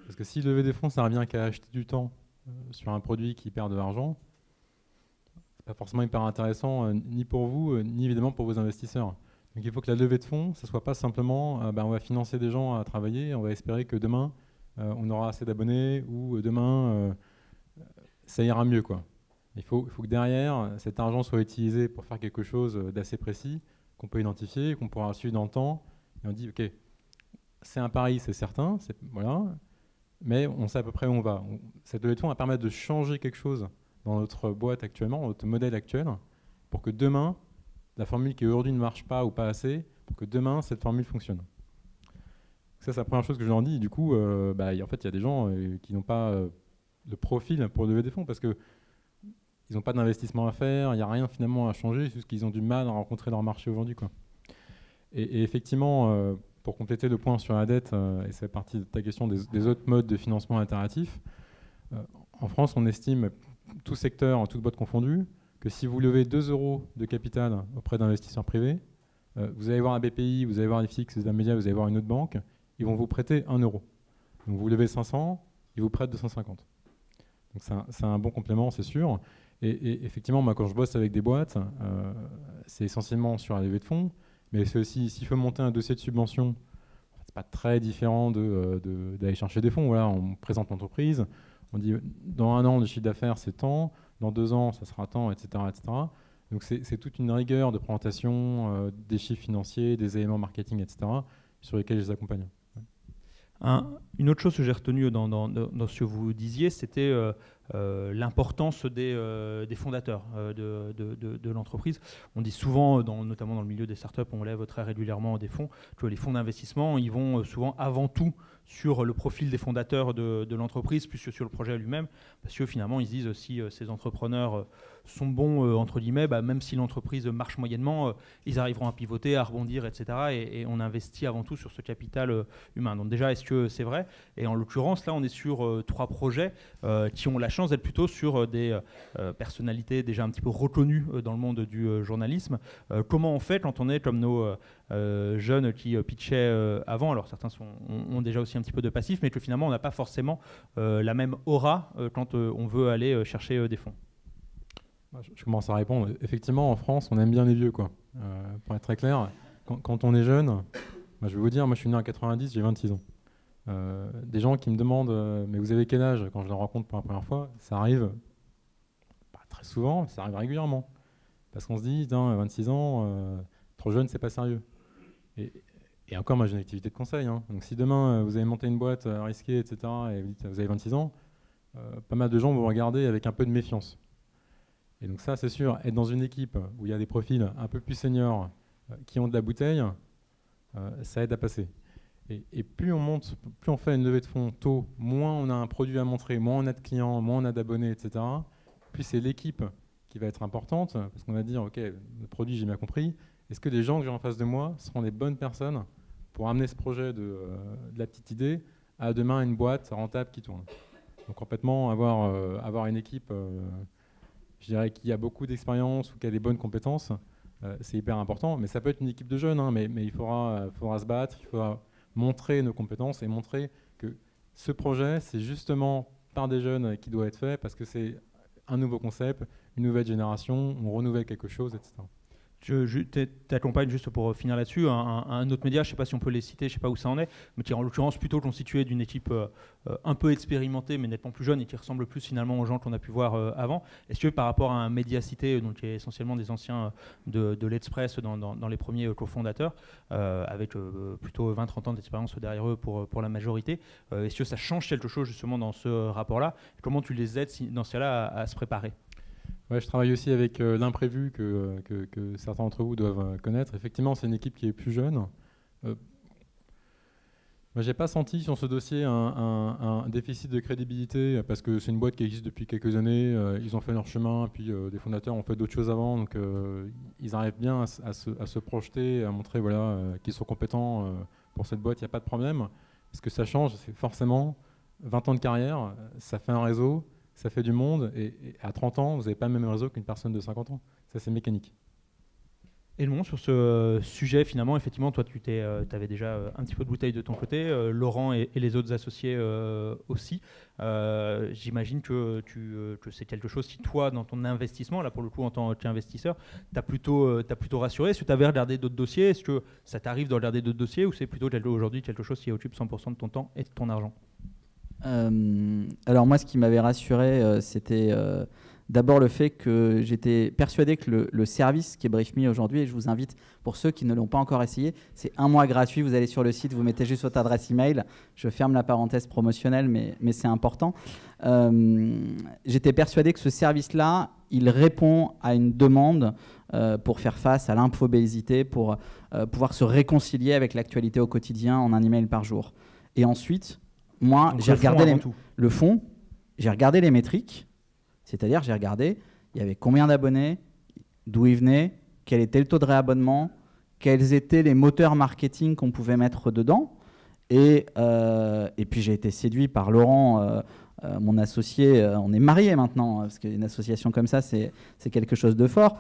Parce que si lever des fonds, ça revient qu'à acheter du temps sur un produit qui perd de l'argent, c'est pas forcément hyper intéressant ni pour vous, ni évidemment pour vos investisseurs. Donc il faut que la levée de fonds, ça soit pas simplement on va financer des gens à travailler, on va espérer que demain on aura assez d'abonnés ou demain ça ira mieux, quoi. Il faut que derrière, cet argent soit utilisé pour faire quelque chose d'assez précis, qu'on peut identifier, qu'on pourra suivre dans le temps. Et on dit, OK, c'est un pari, c'est certain, voilà, mais on sait à peu près où on va. Cette levée de fonds va permettre de changer quelque chose dans notre boîte actuellement, dans notre modèle actuel, pour que demain, la formule qui aujourd'hui ne marche pas ou pas assez, pour que demain, cette formule fonctionne. Ça, c'est la première chose que je leur dis. Du coup, en fait, il y a des gens qui n'ont pas le profil pour lever des fonds parce que ils n'ont pas d'investissement à faire, il n'y a rien finalement à changer, c'est juste qu'ils ont du mal à rencontrer leur marché aujourd'hui, quoi. Et effectivement, pour compléter le point sur la dette, et c'est partie de ta question des autres modes de financement alternatifs, en France, on estime, tout secteur, toute boîte confondue, que si vous levez 2 € de capital auprès d'investisseurs privés, vous allez voir un BPI, vous allez voir l'IFSIC, vous allez voir une autre banque, ils vont vous prêter 1 €. Donc vous levez 500, ils vous prêtent 250. Donc c'est un bon complément, c'est sûr. Et effectivement, moi, quand je bosse avec des boîtes, c'est essentiellement sur la levée de fonds, mais c'est aussi, s'il faut monter un dossier de subvention, c'est pas très différent d'aller chercher des fonds. Voilà, on présente l'entreprise, on dit dans 1 an, le chiffre d'affaires, c'est tant, dans 2 ans, ça sera tant, etc. etc. Donc c'est toute une rigueur de présentation des chiffres financiers, des éléments marketing, etc., sur lesquels je les accompagne. Une autre chose que j'ai retenue dans ce que vous disiez, c'était l'importance des fondateurs de l'entreprise. On dit souvent, notamment dans le milieu des startups, on lève très régulièrement des fonds, que les fonds d'investissement, ils vont souvent avant tout sur le profil des fondateurs de l'entreprise, plus que sur le projet lui-même, parce que finalement, ils se disent si ces entrepreneurs sont bons, entre guillemets, même si l'entreprise marche moyennement, ils arriveront à pivoter, à rebondir, etc. Et on investit avant tout sur ce capital humain. Donc déjà, est-ce que c'est vrai? Et en l'occurrence, là, on est sur 3 projets qui ont la chance d'être plutôt sur des personnalités déjà un petit peu reconnues dans le monde du journalisme. Comment on fait quand on est comme nos jeunes qui pitchaient avant? Alors certains ont déjà aussi un petit peu de passif, mais que finalement, on n'a pas forcément la même aura quand on veut aller chercher des fonds. Je commence à répondre. Effectivement, en France, on aime bien les vieux, quoi. Pour être très clair, quand on est jeune, je vais vous dire, moi je suis né en 90, j'ai 26 ans. Des gens qui me demandent mais vous avez quel âge quand je les rencontre pour la première fois, ça arrive pas très souvent, mais ça arrive régulièrement. Parce qu'on se dit, 26 ans, trop jeune, c'est pas sérieux. Et encore, moi j'ai une activité de conseil. Donc si demain vous avez monté une boîte risquée, etc., et vous dites vous avez 26 ans, pas mal de gens vont vous regarder avec un peu de méfiance. Et donc ça, c'est sûr, être dans une équipe où il y a des profils un peu plus seniors qui ont de la bouteille, ça aide à passer. Et plus on monte, plus on fait une levée de fonds tôt, moins on a un produit à montrer, moins on a de clients, moins on a d'abonnés, etc. Puis c'est l'équipe qui va être importante, parce qu'on va dire, ok, le produit, j'ai bien compris. Est-ce que les gens que j'ai en face de moi seront les bonnes personnes pour amener ce projet de la petite idée à demain une boîte rentable qui tourne? Donc complètement avoir une équipe, je dirais, qui a beaucoup d'expérience ou qui a des bonnes compétences, c'est hyper important. Mais ça peut être une équipe de jeunes, mais il faudra se battre, il faudra montrer nos compétences et montrer que ce projet, c'est justement par des jeunes qui doit être fait parce que c'est un nouveau concept, une nouvelle génération, on renouvelle quelque chose, etc. Je t'accompagne juste pour finir là-dessus. Un autre média, je ne sais pas si on peut les citer, je ne sais pas où ça en est, mais qui est en l'occurrence plutôt constitué d'une équipe un peu expérimentée, mais nettement plus jeune et qui ressemble plus finalement aux gens qu'on a pu voir avant. Est-ce que par rapport à un média cité, donc qui est essentiellement des anciens de l'Express dans les premiers cofondateurs, avec plutôt 20-30 ans d'expérience derrière eux pour la majorité, est-ce que ça change quelque chose justement dans ce rapport-là? Comment tu les aides dans ce cas-là à se préparer? Ouais, je travaille aussi avec l'imprévu que certains d'entre vous doivent connaître. Effectivement, c'est une équipe qui est plus jeune. Moi, j'ai pas senti sur ce dossier un déficit de crédibilité parce que c'est une boîte qui existe depuis quelques années. Ils ont fait leur chemin, puis des fondateurs ont fait d'autres choses avant, donc ils arrivent bien à se projeter, à montrer qu'ils sont compétents pour cette boîte. Il n'y a pas de problème. Ce que ça change, c'est forcément 20 ans de carrière, ça fait un réseau. Ça fait du monde, et à 30 ans, vous n'avez pas le même réseau qu'une personne de 50 ans. Ça, c'est mécanique. Et le monde sur ce sujet, finalement, effectivement, toi, tu avais déjà un petit peu de bouteille de ton côté, Laurent et les autres associés aussi. J'imagine que c'est quelque chose qui, toi, dans ton investissement, là, pour le coup, en tant qu'investisseur, t'as plutôt rassuré. Est-ce que tu avais regardé d'autres dossiers? Est-ce que ça t'arrive de regarder d'autres dossiers, ou c'est plutôt aujourd'hui quelque chose qui occupe 100% de ton temps et de ton argent? Alors moi, ce qui m'avait rassuré, c'était d'abord le fait que j'étais persuadé que le service qui est BriefMe aujourd'hui, et je vous invite, pour ceux qui ne l'ont pas encore essayé, c'est 1 mois gratuit, vous allez sur le site, vous mettez juste votre adresse email, je ferme la parenthèse promotionnelle, mais c'est important. J'étais persuadé que ce service-là, il répond à une demande pour faire face à l'infobésité, pour pouvoir se réconcilier avec l'actualité au quotidien en un email par jour. Et ensuite, moi, j'ai regardé le fond, j'ai regardé les métriques, c'est-à-dire j'ai regardé, il y avait combien d'abonnés, d'où ils venaient, quel était le taux de réabonnement, quels étaient les moteurs marketing qu'on pouvait mettre dedans. Et puis j'ai été séduit par Laurent, mon associé, on est mariés maintenant, parce qu'une association comme ça, c'est quelque chose de fort,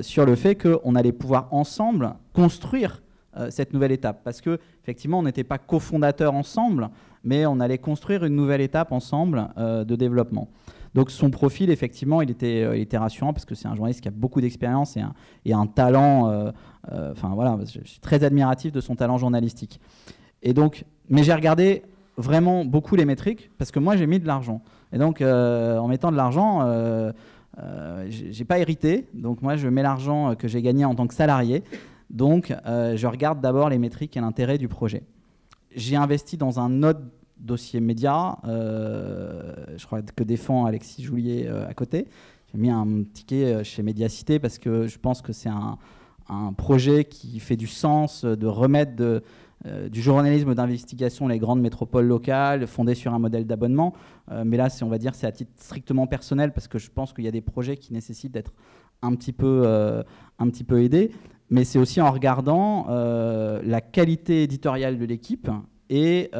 sur le fait qu'on allait pouvoir ensemble construire cette nouvelle étape. Parce qu'effectivement, on n'était pas cofondateurs ensemble, mais on allait construire une nouvelle étape ensemble de développement. Donc son profil, effectivement, il était rassurant parce que c'est un journaliste qui a beaucoup d'expérience et un talent. Enfin voilà, je suis très admiratif de son talent journalistique. Et donc, mais j'ai regardé vraiment beaucoup les métriques parce que moi j'ai mis de l'argent. Et donc en mettant de l'argent, j'ai pas hérité. Donc moi je mets l'argent que j'ai gagné en tant que salarié. Donc je regarde d'abord les métriques et l'intérêt du projet. J'ai investi dans un autre dossier média, je crois que défend Alexis Joulier à côté. J'ai mis un ticket chez Médiacité parce que je pense que c'est un projet qui fait du sens de remettre du journalisme d'investigation les grandes métropoles locales, fondé sur un modèle d'abonnement. Mais là, on va dire c'est à titre strictement personnel parce que je pense qu'il y a des projets qui nécessitent d'être un petit peu aidés. Mais c'est aussi en regardant la qualité éditoriale de l'équipe et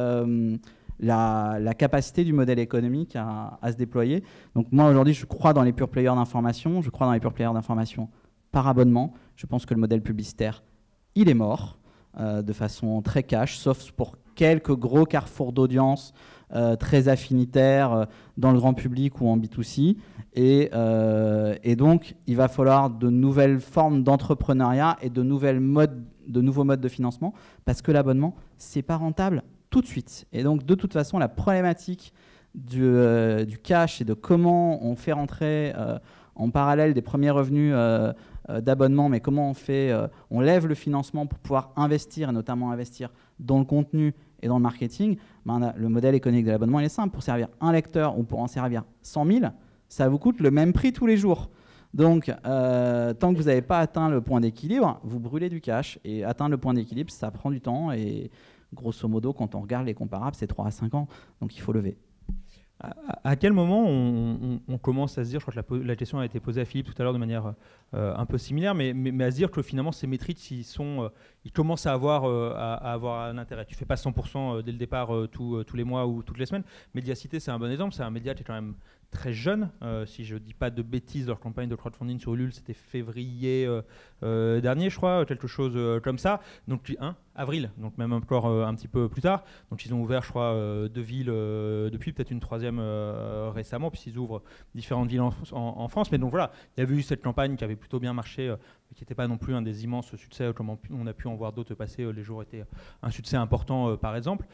la capacité du modèle économique à se déployer. Donc moi, aujourd'hui, je crois dans les pure players d'information. Je crois dans les pure players d'information par abonnement. Je pense que le modèle publicitaire, il est mort de façon très cash, sauf pour quelques gros carrefours d'audience très affinitaires dans le grand public ou en B2C. Et donc, il va falloir de nouvelles formes d'entrepreneuriat et de nouveaux modes de financement parce que l'abonnement, c'est pas rentable tout de suite. Et donc, de toute façon, la problématique du cash et de comment on fait rentrer en parallèle des premiers revenus d'abonnement, mais comment on lève le financement pour pouvoir investir, et notamment investir dans le contenu et dans le marketing. Le modèle économique de l'abonnement, il est simple. Pour servir un lecteur ou pour en servir 100 000, ça vous coûte le même prix tous les jours. Donc, tant que vous n'avez pas atteint le point d'équilibre, vous brûlez du cash. Et atteindre le point d'équilibre, ça prend du temps. Et grosso modo, quand on regarde les comparables, c'est 3 à 5 ans. Donc, il faut lever. À quel moment on commence à se dire, je crois que la question a été posée à Philippe tout à l'heure de manière un peu similaire, mais à se dire que finalement ces métriques, ils commencent à avoir un intérêt. Tu ne fais pas 100% dès le départ tous les mois ou toutes les semaines. Médiacité, c'est un bon exemple. C'est un média qui est quand même très jeune. Si je ne dis pas de bêtises, leur campagne de crowdfunding sur Ulule, c'était février dernier, je crois, quelque chose comme ça. Donc, avril, donc même encore un petit peu plus tard. Donc ils ont ouvert, je crois, 2 villes depuis, peut-être une 3e récemment, puis ils ouvrent différentes villes en France. Mais donc voilà, il y avait eu cette campagne qui avait plutôt bien marché, mais qui n'était pas non plus un des immenses succès comme on a pu en voir d'autres passer. Les jours étaient un succès important, par exemple.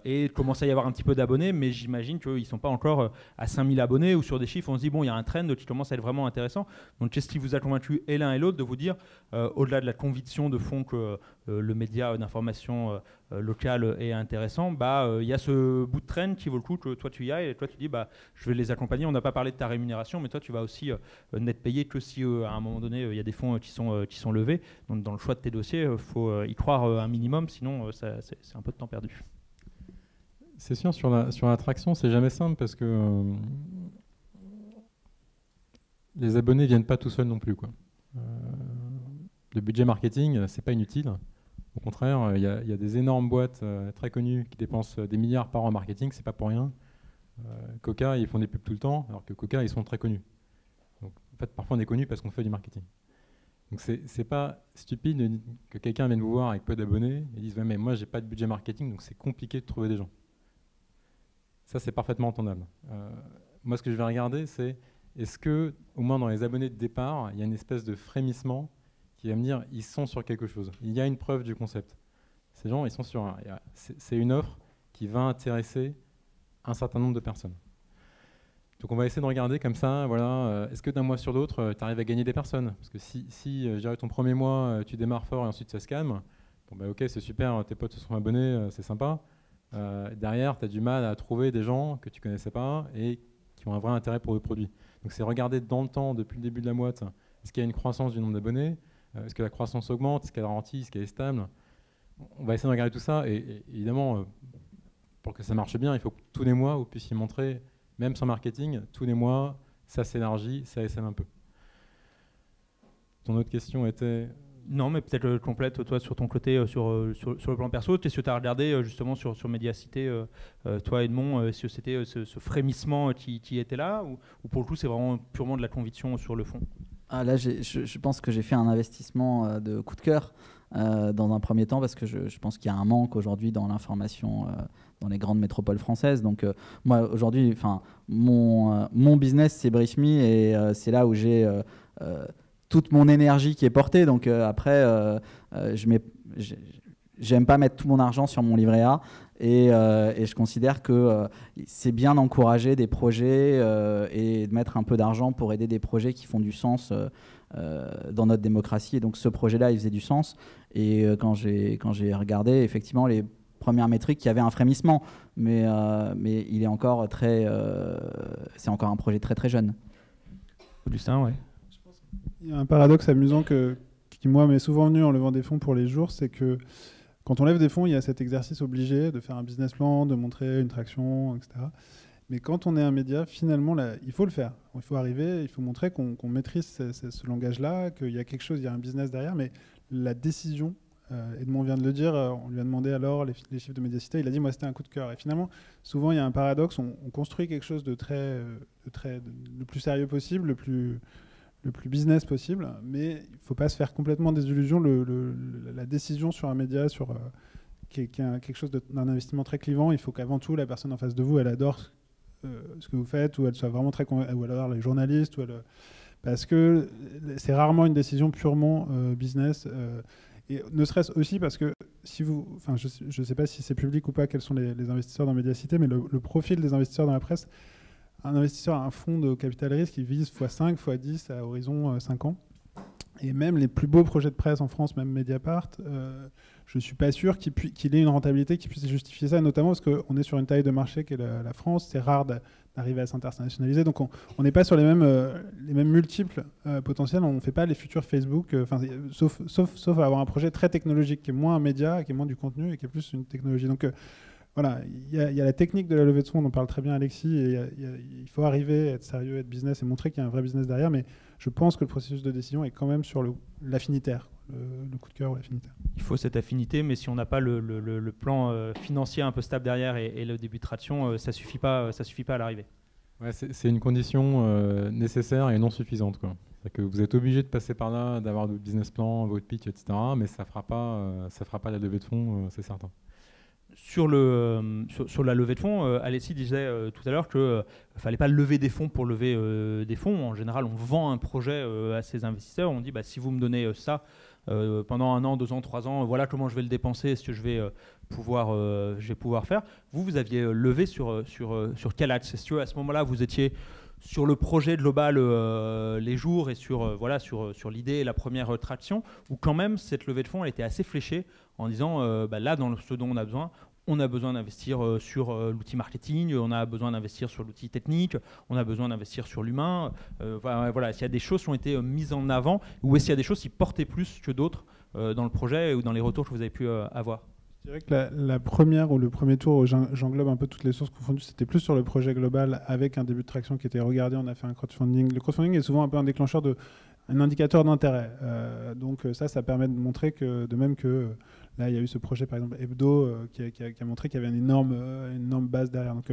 Et commence à y avoir un petit peu d'abonnés, mais j'imagine qu'ils ne sont pas encore à 5000 abonnés ou sur des chiffres. On se dit, bon, il y a un trend qui commence à être vraiment intéressant. Donc qu'est-ce qui vous a convaincu et l'un et l'autre de vous dire, au-delà de la conviction de fond que le média d'information locale est intéressant, il y a ce bout de traîne qui vaut le coup que toi tu y ailles et toi tu dis je vais les accompagner. On n'a pas parlé de ta rémunération, mais toi tu vas aussi n'être payé que si à un moment donné il y a des fonds qui sont levés. Donc dans le choix de tes dossiers, il faut y croire un minimum, sinon c'est un peu de temps perdu. C'est sûr, sur l'attraction, c'est jamais simple parce que les abonnés viennent pas tout seuls non plus, quoi. Le budget marketing, c'est pas inutile. Au contraire, il y a des énormes boîtes très connues qui dépensent des milliards par an en marketing, c'est pas pour rien. Coca, ils font des pubs tout le temps, alors que Coca, ils sont très connus. Donc, en fait, parfois on est connu parce qu'on fait du marketing. Donc c'est pas stupide que quelqu'un vienne vous voir avec peu d'abonnés et dise ouais, mais moi j'ai pas de budget marketing, donc c'est compliqué de trouver des gens. Ça, c'est parfaitement entendable. Moi, ce que je vais regarder, c'est est-ce que, au moins dans les abonnés de départ, il y a une espèce de frémissement qui va me dire ils sont sur quelque chose. Il y a une preuve du concept. Ces gens, ils sont sur c'est une offre qui va intéresser un certain nombre de personnes. Donc on va essayer de regarder comme ça, voilà, est-ce que d'un mois sur l'autre, tu arrives à gagner des personnes? Parce que si je dirais ton premier mois, tu démarres fort et ensuite ça se calme, bon, ok, c'est super, tes potes se sont abonnés, c'est sympa. Derrière, tu as du mal à trouver des gens que tu connaissais pas et qui ont un vrai intérêt pour le produit. Donc c'est regarder dans le temps, depuis le début de la moite, est-ce qu'il y a une croissance du nombre d'abonnés? Est-ce que la croissance augmente? Est-ce qu'elle ralentit? Est-ce qu'elle est stable? On va essayer de regarder tout ça et évidemment, pour que ça marche bien, il faut que tous les mois, vous puissiez montrer, même sans marketing, tous les mois, ça s'élargit, ça essaime un peu. Ton autre question était... Non, mais peut-être complète, toi, sur ton côté, sur le plan perso. Qu'est-ce que tu as regardé justement sur Médiacité, toi Edmond, est-ce que c'était ce frémissement qui était là ou pour le coup, c'est vraiment purement de la conviction sur le fond? Là, je pense que j'ai fait un investissement de coup de cœur. dans un premier temps, parce que je pense qu'il y a un manque aujourd'hui dans l'information dans les grandes métropoles françaises. Donc moi aujourd'hui, mon business c'est Brief Me et c'est là où j'ai toute mon énergie qui est portée. Donc après, j'aime pas mettre tout mon argent sur mon livret A et je considère que c'est bien d'encourager des projets et de mettre un peu d'argent pour aider des projets qui font du sens dans notre démocratie. Et donc ce projet-là, il faisait du sens. Et quand j'ai regardé, effectivement, les premières métriques, il y avait un frémissement, mais il est encore c'est encore un projet très très jeune. Augustin, ouais. Il y a un paradoxe amusant qui moi m'est souvent venu en levant des fonds pour les jours, c'est que quand on lève des fonds, il y a cet exercice obligé de faire un business plan, de montrer une traction, etc. Mais quand on est un média, finalement, là, il faut le faire. Il faut arriver, il faut montrer qu'on maîtrise ce langage-là, qu'il y a quelque chose, il y a un business derrière, mais la décision, Edmond vient de le dire, on lui a demandé alors les chiffres de Mediacité, il a dit moi c'était un coup de cœur. Et finalement, souvent il y a un paradoxe, on construit quelque chose de le plus sérieux possible, le plus business possible, mais il ne faut pas se faire complètement des illusions. La décision sur un média, sur quelque chose d'un investissement très clivant, il faut qu'avant tout la personne en face de vous, elle adore ce que vous faites, ou elle soit vraiment ou elle adore les journalistes, parce que c'est rarement une décision purement business. Et ne serait-ce aussi parce que je ne sais pas si c'est public ou pas, quels sont les investisseurs dans Mediacité, mais le profil des investisseurs dans la presse, un investisseur a un fonds de capital risque qui vise x5, x10 à horizon 5 ans. Et même les plus beaux projets de presse en France, même Mediapart, je ne suis pas sûr qu'il ait une rentabilité qui puisse justifier ça, notamment parce qu'on est sur une taille de marché qu'est la France. C'est rare d'arriver à s'internationaliser. Donc on n'est pas sur les mêmes multiples potentiels. On ne fait pas les futurs Facebook, sauf à avoir un projet très technologique, qui est moins un média, qui est moins du contenu et qui est plus une technologie. Donc voilà, il y a la technique de la levée de fonds, on en parle très bien Alexis, et il faut arriver à être sérieux, être business et montrer qu'il y a un vrai business derrière, mais je pense que le processus de décision est quand même sur l'affinitaire, le coup de cœur ou l'affinitaire. Il faut cette affinité, mais si on n'a pas le plan financier un peu stable derrière et le début de traction, ça suffit pas à l'arrivée. Ouais, c'est une condition nécessaire et non suffisante, quoi. C'est que vous êtes obligé de passer par là, d'avoir votre business plan, votre pitch, etc., mais ça fera pas la levée de fonds, c'est certain. Sur la levée de fonds, Alexis disait tout à l'heure qu'il ne fallait pas lever des fonds pour lever des fonds. En général, on vend un projet à ses investisseurs. On dit si vous me donnez ça pendant 1 an, 2 ans, 3 ans, voilà comment je vais le dépenser, ce que je vais pouvoir faire. Vous aviez levé sur quel axe? Est-ce qu'à ce moment-là, vous étiez sur le projet global les jours et sur l'idée et la première traction, ou quand même cette levée de fonds elle était assez fléchée en disant là dans ce dont on a besoin d'investir sur l'outil marketing, on a besoin d'investir sur l'outil technique, on a besoin d'investir sur l'humain. Voilà, s'il y a des choses qui ont été mises en avant, ou est-ce qu'il y a des choses qui portaient plus que d'autres dans le projet ou dans les retours que vous avez pu avoir? Je dirais que la première ou le premier tour où j'englobe un peu toutes les sources confondues, c'était plus sur le projet global avec un début de traction qui était regardé. On a fait un crowdfunding. Le crowdfunding est souvent un peu un déclencheur un indicateur d'intérêt. Donc ça permet de montrer que, de même que là, il y a eu ce projet, par exemple, Hebdo, qui a montré qu'il y avait une énorme base derrière. Donc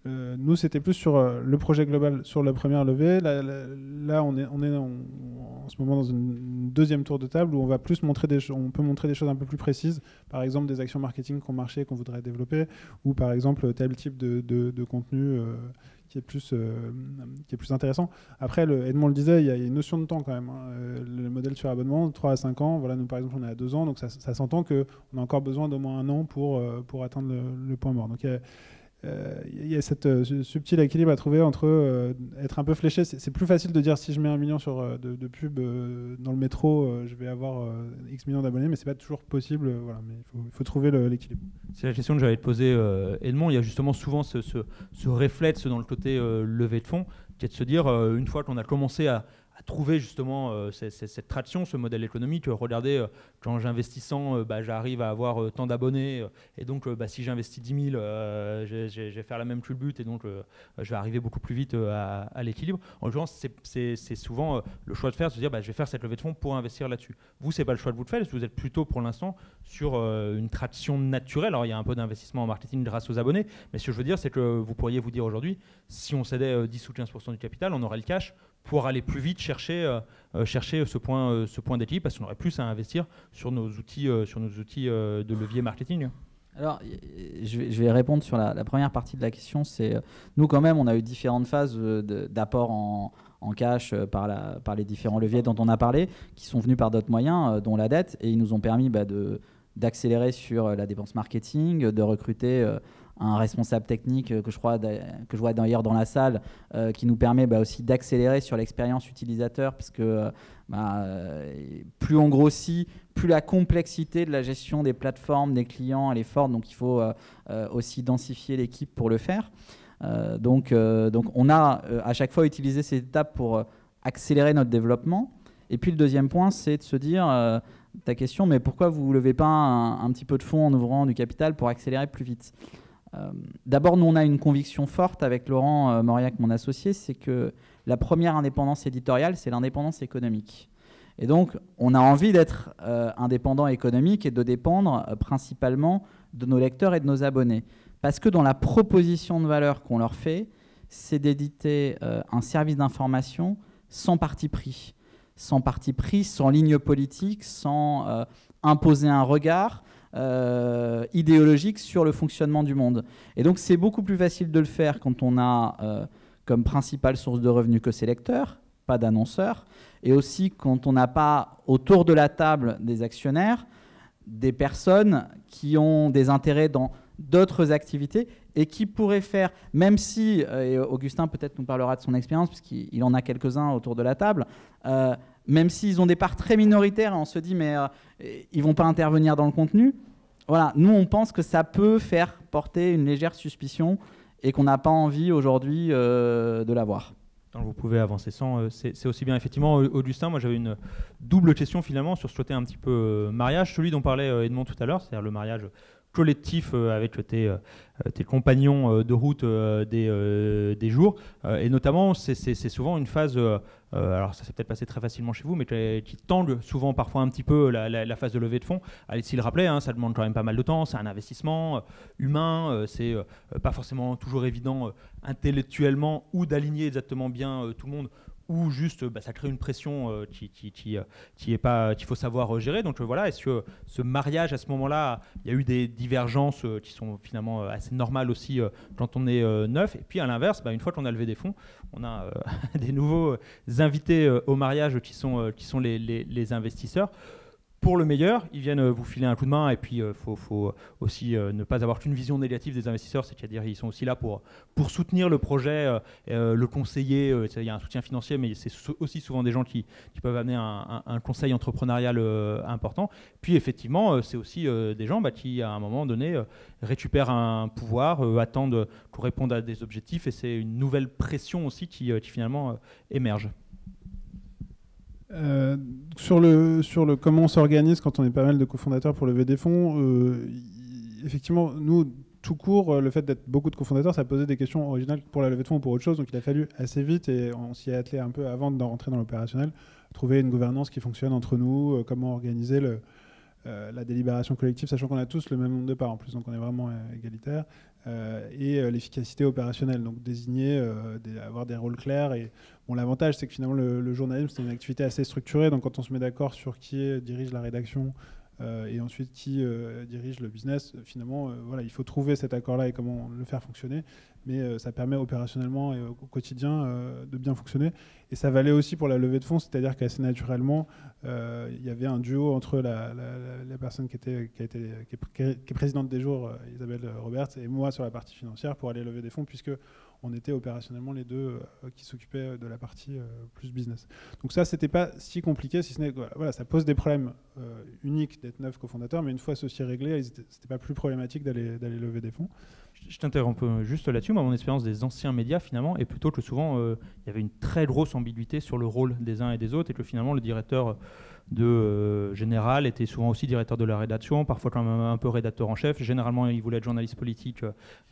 nous, c'était plus sur le projet global, sur la première levée. Là, on est en ce moment dans une deuxième tour de table où on va plus montrer on peut montrer des choses un peu plus précises. Par exemple, des actions marketing qui ont marché et qu'on voudrait développer, ou par exemple tel type de contenu qui est plus intéressant. Après, Edmond le disait, il y a une notion de temps quand même. Le modèle sur abonnement, 3 à 5 ans. Voilà, nous par exemple, on est à 2 ans, donc ça s'entend qu'on a encore besoin d'au moins 1 an pour atteindre le point mort. Donc il y a cette subtil équilibre à trouver entre être un peu fléché. C'est plus facile de dire si je mets 1 million de pubs dans le métro, je vais avoir X millions d'abonnés, mais c'est pas toujours possible. Voilà, mais il faut trouver l'équilibre. C'est la question que j'allais te poser, Edmond. Il y a justement souvent ce réflexe dans le côté levée de fonds, qui est de se dire, une fois qu'on a commencé à trouver justement cette traction, ce modèle économique. Regardez, quand j'investis 100, j'arrive à avoir tant d'abonnés, et donc si j'investis 10 000, je vais faire la même culbute, et donc je vais arriver beaucoup plus vite à l'équilibre. En l'occurrence, c'est souvent le choix de faire, de se dire je vais faire cette levée de fonds pour investir là-dessus. Vous, c'est pas le choix de vous le faire, parce que vous êtes plutôt pour l'instant sur une traction naturelle. Alors il y a un peu d'investissement en marketing grâce aux abonnés, mais ce que je veux dire, c'est que vous pourriez vous dire aujourd'hui, si on cédait 10 ou 15% du capital, on aurait le cash pour aller plus vite chercher ce point d'équilibre, parce qu'on aurait plus à investir sur nos outils de levier marketing. Alors, je vais répondre sur la première partie de la question. C'est nous, quand même, on a eu différentes phases d'apport en cash par les différents leviers dont on a parlé, qui sont venus par d'autres moyens, dont la dette, et ils nous ont permis d'accélérer sur la dépense marketing, de recruter un responsable technique que je vois d'ailleurs dans la salle, qui nous permet aussi d'accélérer sur l'expérience utilisateur, parce que plus on grossit, plus la complexité de la gestion des plateformes, des clients, elle est forte, donc il faut aussi densifier l'équipe pour le faire. Donc on a à chaque fois utilisé ces étapes pour accélérer notre développement. Et puis le deuxième point, c'est de se dire, ta question, mais pourquoi vous ne levez pas un petit peu de fonds en ouvrant du capital pour accélérer plus vite ? D'abord, nous, on a une conviction forte avec Laurent Mauriac, mon associé, c'est que la première indépendance éditoriale, c'est l'indépendance économique. Et donc, on a envie d'être indépendant économique et de dépendre principalement de nos lecteurs et de nos abonnés. Parce que dans la proposition de valeur qu'on leur fait, c'est d'éditer un service d'information sans parti pris. Sans parti pris, sans ligne politique, sans imposer un regard idéologique sur le fonctionnement du monde. Et donc, c'est beaucoup plus facile de le faire quand on a comme principale source de revenus que ses lecteurs, pas d'annonceurs, et aussi quand on n'a pas autour de la table des actionnaires, des personnes qui ont des intérêts dans d'autres activités et qui pourraient faire, même si, et Augustin peut-être nous parlera de son expérience, puisqu'il en a quelques-uns autour de la table, même s'ils ont des parts très minoritaires, et on se dit, mais ils ne vont pas intervenir dans le contenu. Voilà, nous, on pense que ça peut faire porter une légère suspicion et qu'on n'a pas envie aujourd'hui de l'avoir. Vous pouvez avancer sans, c'est aussi bien. Effectivement, Augustin, moi j'avais une double question finalement sur ce côté un petit peu mariage, celui dont parlait Edmond tout à l'heure, c'est-à-dire le mariage collectif avec tes compagnons de route des jours. Et notamment, c'est souvent une phase, alors ça s'est peut-être passé très facilement chez vous, mais qui tangue souvent parfois un petit peu la phase de levée de fonds. Alexis le rappelait, ça demande quand même pas mal de temps, c'est un investissement humain, c'est pas forcément toujours évident intellectuellement ou d'aligner exactement bien tout le monde, ou juste ça crée une pression qu'il faut savoir gérer. Donc voilà, est-ce que ce mariage à ce moment-là, il y a eu des divergences qui sont finalement assez normales aussi quand on est neuf, et puis à l'inverse, une fois qu'on a levé des fonds, on a des nouveaux invités au mariage qui sont les investisseurs. Pour le meilleur, ils viennent vous filer un coup de main, et puis faut aussi ne pas avoir qu'une vision négative des investisseurs, c'est-à-dire ils sont aussi là pour soutenir le projet, le conseiller. Il y a un soutien financier, mais c'est aussi souvent des gens qui peuvent amener un conseil entrepreneurial important. Puis effectivement, c'est aussi des gens qui, à un moment donné, récupèrent un pouvoir, attendent qu'on réponde à des objectifs, et c'est une nouvelle pression aussi qui finalement émerge. Sur le comment on s'organise quand on est pas mal de cofondateurs pour lever des fonds, effectivement, nous, tout court, le fait d'être beaucoup de cofondateurs, ça posait des questions originales pour la levée de fonds ou pour autre chose. Donc il a fallu assez vite, et on s'y est attelé un peu avant de rentrer dans l'opérationnel, trouver une gouvernance qui fonctionne entre nous, comment organiser la délibération collective, sachant qu'on a tous le même nombre de parts en plus, donc on est vraiment égalitaire, et l'efficacité opérationnelle, donc désigner, avoir des rôles clairs. Et l'avantage, c'est que finalement le journalisme, c'est une activité assez structurée, donc quand on se met d'accord sur qui dirige la rédaction et ensuite qui dirige le business, finalement il faut trouver cet accord-là et comment le faire fonctionner, mais ça permet opérationnellement et au quotidien de bien fonctionner. Et ça valait aussi pour la levée de fonds, c'est-à-dire qu'assez naturellement il y avait un duo entre la personne qui est présidente des jours, Isabelle Roberts, et moi sur la partie financière pour aller lever des fonds, puisque on était opérationnellement les deux qui s'occupaient de la partie plus business. Donc ça, c'était pas si compliqué, si ce n'est que ça pose des problèmes uniques d'être 9 cofondateurs, mais une fois ceci réglé, c'était pas plus problématique d'aller lever des fonds. Je t'interromps juste là-dessus. Moi, mon expérience des anciens médias, finalement, est plutôt que souvent, il y avait une très grosse ambiguïté sur le rôle des uns et des autres, et que finalement, le directeur Général était souvent aussi directeur de la rédaction, parfois quand même un peu rédacteur en chef. Généralement, il voulait être journaliste politique,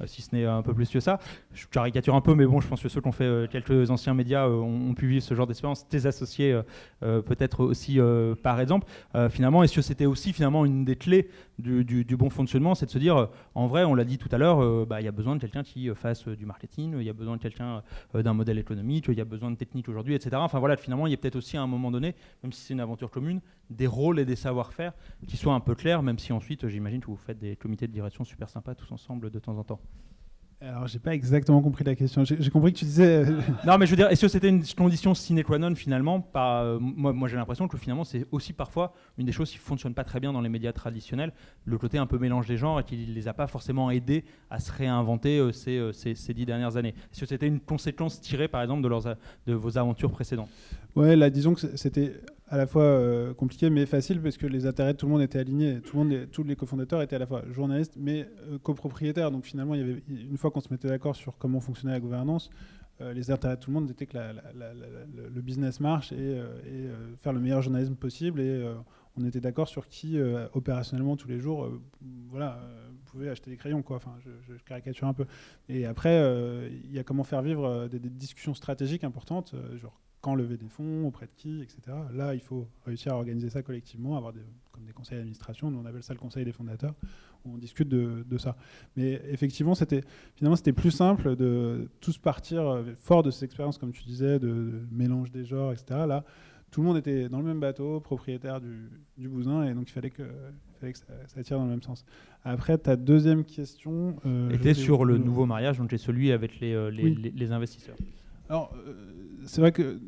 si ce n'est un peu plus que ça. Je caricature un peu, mais bon, je pense que ceux qui ont fait quelques anciens médias ont pu vivre ce genre d'expérience. Tes associés, peut-être aussi par exemple. Finalement, est-ce que c'était aussi finalement une des clés du bon fonctionnement, c'est de se dire, en vrai, on l'a dit tout à l'heure, il y a besoin de quelqu'un qui fasse du marketing, il y a besoin de quelqu'un d'un modèle économique, il y a besoin de technique aujourd'hui, etc. Enfin voilà, finalement, il y a peut-être aussi à un moment donné, même si c'est une aventure commune, des rôles et des savoir-faire qui soient un peu clairs, même si ensuite, j'imagine que vous faites des comités de direction super sympas tous ensemble de temps en temps. Alors, j'ai pas exactement compris la question. J'ai compris que tu disais... Non, mais je veux dire, est-ce que c'était une condition sine qua non finalement moi, j'ai l'impression que finalement, c'est aussi parfois une des choses qui ne fonctionnent pas très bien dans les médias traditionnels, le côté un peu mélange des genres et qui ne les a pas forcément aidés à se réinventer ces 10 dernières années. Est-ce que c'était une conséquence tirée, par exemple, de vos aventures précédentes ? Ouais, là, disons que c'était à la fois compliqué mais facile parce que les intérêts de tout le monde étaient alignés. Tous les cofondateurs étaient à la fois journalistes mais copropriétaires. Donc finalement, une fois qu'on se mettait d'accord sur comment fonctionnait la gouvernance, les intérêts de tout le monde étaient que le business marche et faire le meilleur journalisme possible. Et on était d'accord sur qui, opérationnellement, tous les jours, pouvait acheter des crayons, quoi. Enfin, je caricature un peu. Et après, il y a comment faire vivre des discussions stratégiques importantes, genre quand lever des fonds, auprès de qui, etc. Là, il faut réussir à organiser ça collectivement, avoir comme des conseils d'administration, nous on appelle ça le conseil des fondateurs, où on discute de ça. Mais effectivement, c'était plus simple de tous partir fort de ces expériences, comme tu disais, de mélange des genres, etc. Là, tout le monde était dans le même bateau, propriétaire du bousin, et donc il fallait que ça tire dans le même sens. Après, ta deuxième question... était sur le nouveau mariage, donc c'est celui avec les investisseurs. Alors, c'est vrai que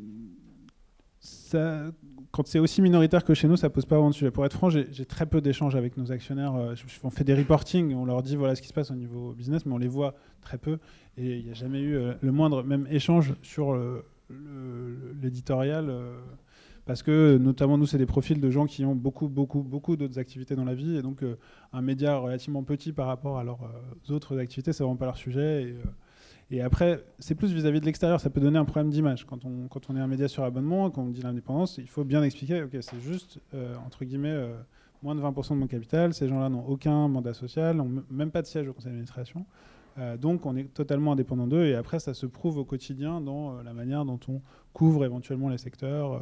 quand c'est aussi minoritaire que chez nous, ça pose pas vraiment de sujet. Pour être franc, j'ai très peu d'échanges avec nos actionnaires. On fait des reporting, on leur dit voilà ce qui se passe au niveau business, mais on les voit très peu. Et il n'y a jamais eu le moindre même échange sur l'éditorial. Parce que, notamment, nous, c'est des profils de gens qui ont beaucoup d'autres activités dans la vie. Et donc, un média relativement petit par rapport à leurs autres activités, c'est vraiment pas leur sujet. Et après, c'est plus vis-à-vis de l'extérieur, ça peut donner un problème d'image. Quand on est un média sur abonnement, quand on dit l'indépendance, il faut bien expliquer, ok, c'est juste, entre guillemets, moins de 20% de mon capital, ces gens-là n'ont aucun mandat social, n'ont même pas de siège au conseil d'administration, donc on est totalement indépendant d'eux, et après ça se prouve au quotidien dans la manière dont on couvre éventuellement les secteurs.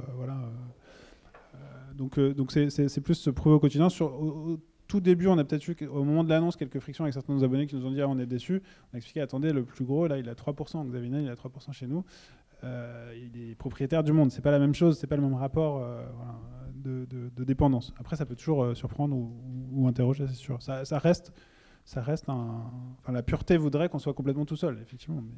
Donc c'est plus se prouver au quotidien. Tout début, on a peut-être eu, au moment de l'annonce, quelques frictions avec certains de nos abonnés qui nous ont dit on est déçus. On a expliqué, attendez, le plus gros, là, il a 3%. Xavier Niel, il a 3% chez nous. Il est propriétaire du monde. C'est pas la même chose, c'est pas le même rapport de dépendance. Après, ça peut toujours surprendre ou interroger, c'est sûr. Ça reste la pureté voudrait qu'on soit complètement tout seul, effectivement. Mais...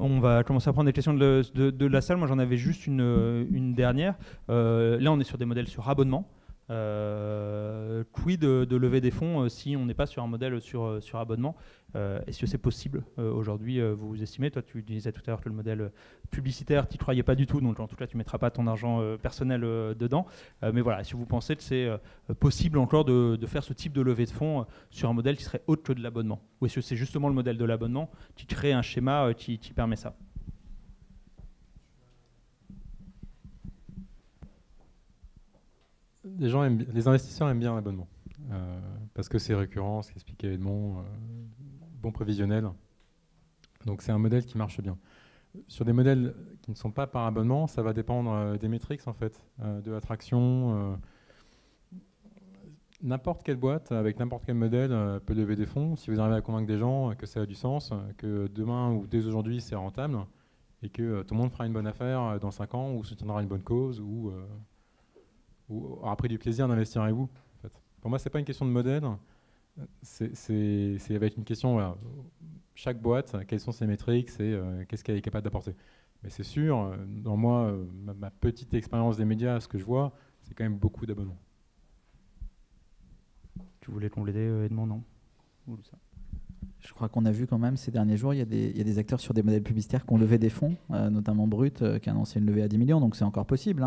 On va commencer à prendre des questions de la salle. Moi, j'en avais juste une dernière. Là, on est sur des modèles sur abonnement. Quid de lever des fonds si on n'est pas sur un modèle sur abonnement? Est-ce que c'est possible aujourd'hui, vous estimez? Toi, tu disais tout à l'heure que le modèle publicitaire, tu n'y croyais pas du tout, donc en tout cas, tu ne mettras pas ton argent personnel dedans. Mais voilà, est-ce que vous pensez que c'est possible encore de faire ce type de levée de fonds sur un modèle qui serait autre que de l'abonnement? Ou est-ce que c'est justement le modèle de l'abonnement qui crée un schéma qui permet ça? Les investisseurs aiment bien l'abonnement parce que c'est récurrent, c'est expliqué Edmond, bon prévisionnel. Donc c'est un modèle qui marche bien. Sur des modèles qui ne sont pas par abonnement, ça va dépendre des métriques en fait, de l'attraction. N'importe quelle boîte avec n'importe quel modèle peut lever des fonds si vous arrivez à convaincre des gens que ça a du sens, que demain ou dès aujourd'hui c'est rentable et que tout le monde fera une bonne affaire dans 5 ans ou soutiendra une bonne cause ou aura pris du plaisir d'investir avec vous. En fait. Pour moi, ce n'est pas une question de modèle, c'est avec une question, voilà, chaque boîte, quelles sont ses métriques, qu'est-ce qu'elle est capable d'apporter. Mais c'est sûr, dans moi, ma petite expérience des médias, ce que je vois, c'est quand même beaucoup d'abonnements. Tu voulais compléter, Edmond, non? Ou ça? Je crois qu'on a vu quand même ces derniers jours, il y a des acteurs sur des modèles publicitaires qui ont levé des fonds, notamment Brut, qui a annoncé une levée à 10 millions, donc c'est encore possible.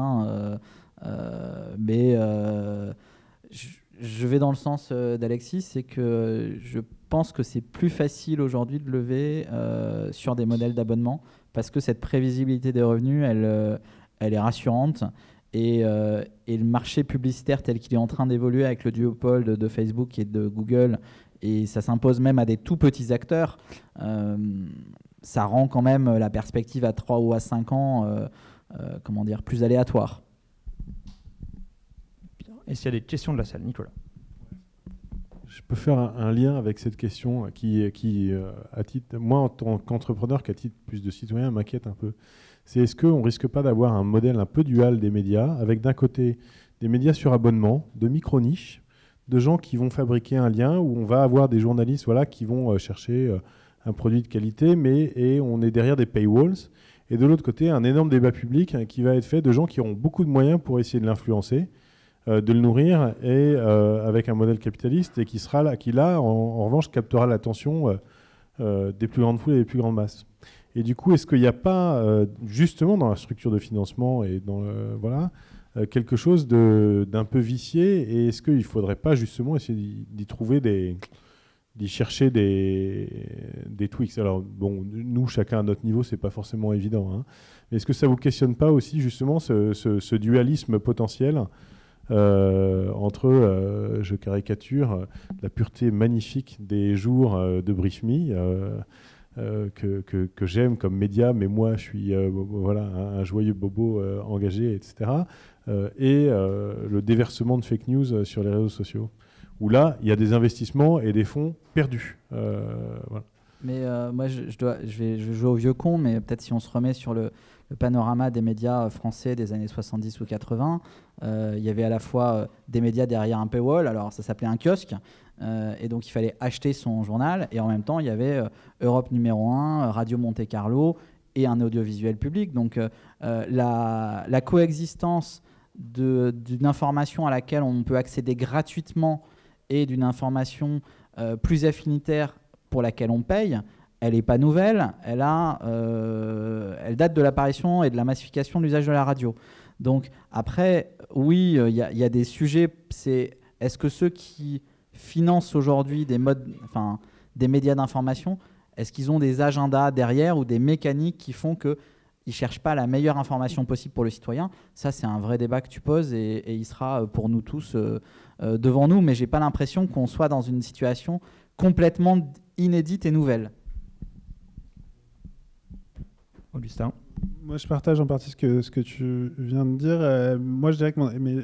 Mais je vais dans le sens d'Alexis, c'est que je pense que c'est plus facile aujourd'hui de lever sur des modèles d'abonnement parce que cette prévisibilité des revenus, elle est rassurante Et le marché publicitaire tel qu'il est en train d'évoluer avec le duopole de Facebook et de Google, et ça s'impose même à des tout petits acteurs, ça rend quand même la perspective à 3 ou à 5 ans plus aléatoire. Et s'il y a des questions de la salle, Nicolas? Je peux faire un lien avec cette question qui à titre, moi en tant qu'entrepreneur, qu'à titre plus de citoyen, m'inquiète un peu. C'est est-ce qu'on ne risque pas d'avoir un modèle un peu dual des médias, avec d'un côté des médias sur abonnement, de micro-niches, de gens qui vont fabriquer un lien, où on va avoir des journalistes qui vont chercher un produit de qualité, et on est derrière des paywalls. Et de l'autre côté, un énorme débat public qui va être fait de gens qui auront beaucoup de moyens pour essayer de l'influencer, de le nourrir, et avec un modèle capitaliste, et qui là, en revanche, captera l'attention des plus grandes foules et des plus grandes masses. Et du coup, est-ce qu'il n'y a pas, justement, dans la structure de financement et dans quelque chose d'un peu vicié, et est-ce qu'il ne faudrait pas justement essayer d'y chercher des tweaks? Alors, bon, nous, chacun à notre niveau, ce n'est pas forcément évident, hein. Mais est-ce que ça ne vous questionne pas aussi, justement, ce dualisme potentiel entre, je caricature, la pureté magnifique des jours de Brief Me, que j'aime comme média, mais moi je suis un joyeux bobo engagé, etc. Et le déversement de fake news sur les réseaux sociaux, où là il y a des investissements et des fonds perdus. Voilà. Mais moi je vais jouer au vieux con, mais peut-être si on se remet sur le panorama des médias français des années 70 ou 80, il y avait à la fois des médias derrière un paywall, alors ça s'appelait un kiosque, et donc il fallait acheter son journal, et en même temps il y avait Europe numéro 1, Radio Monte Carlo et un audiovisuel public. Donc la coexistence d'une information à laquelle on peut accéder gratuitement et d'une information plus affinitaire pour laquelle on paye, elle n'est pas nouvelle, elle date de l'apparition et de la massification de l'usage de la radio. Donc après, oui, il y a des sujets, est-ce que ceux qui financent aujourd'hui des médias d'information, est-ce qu'ils ont des agendas derrière ou des mécaniques qui font qu'ils ne cherchent pas la meilleure information possible pour le citoyen? Ça, c'est un vrai débat que tu poses, et il sera pour nous tous devant nous, mais je n'ai pas l'impression qu'on soit dans une situation complètement inédite et nouvelle. Augustin? Moi, je partage en partie ce que tu viens de dire. Moi, je dirais que,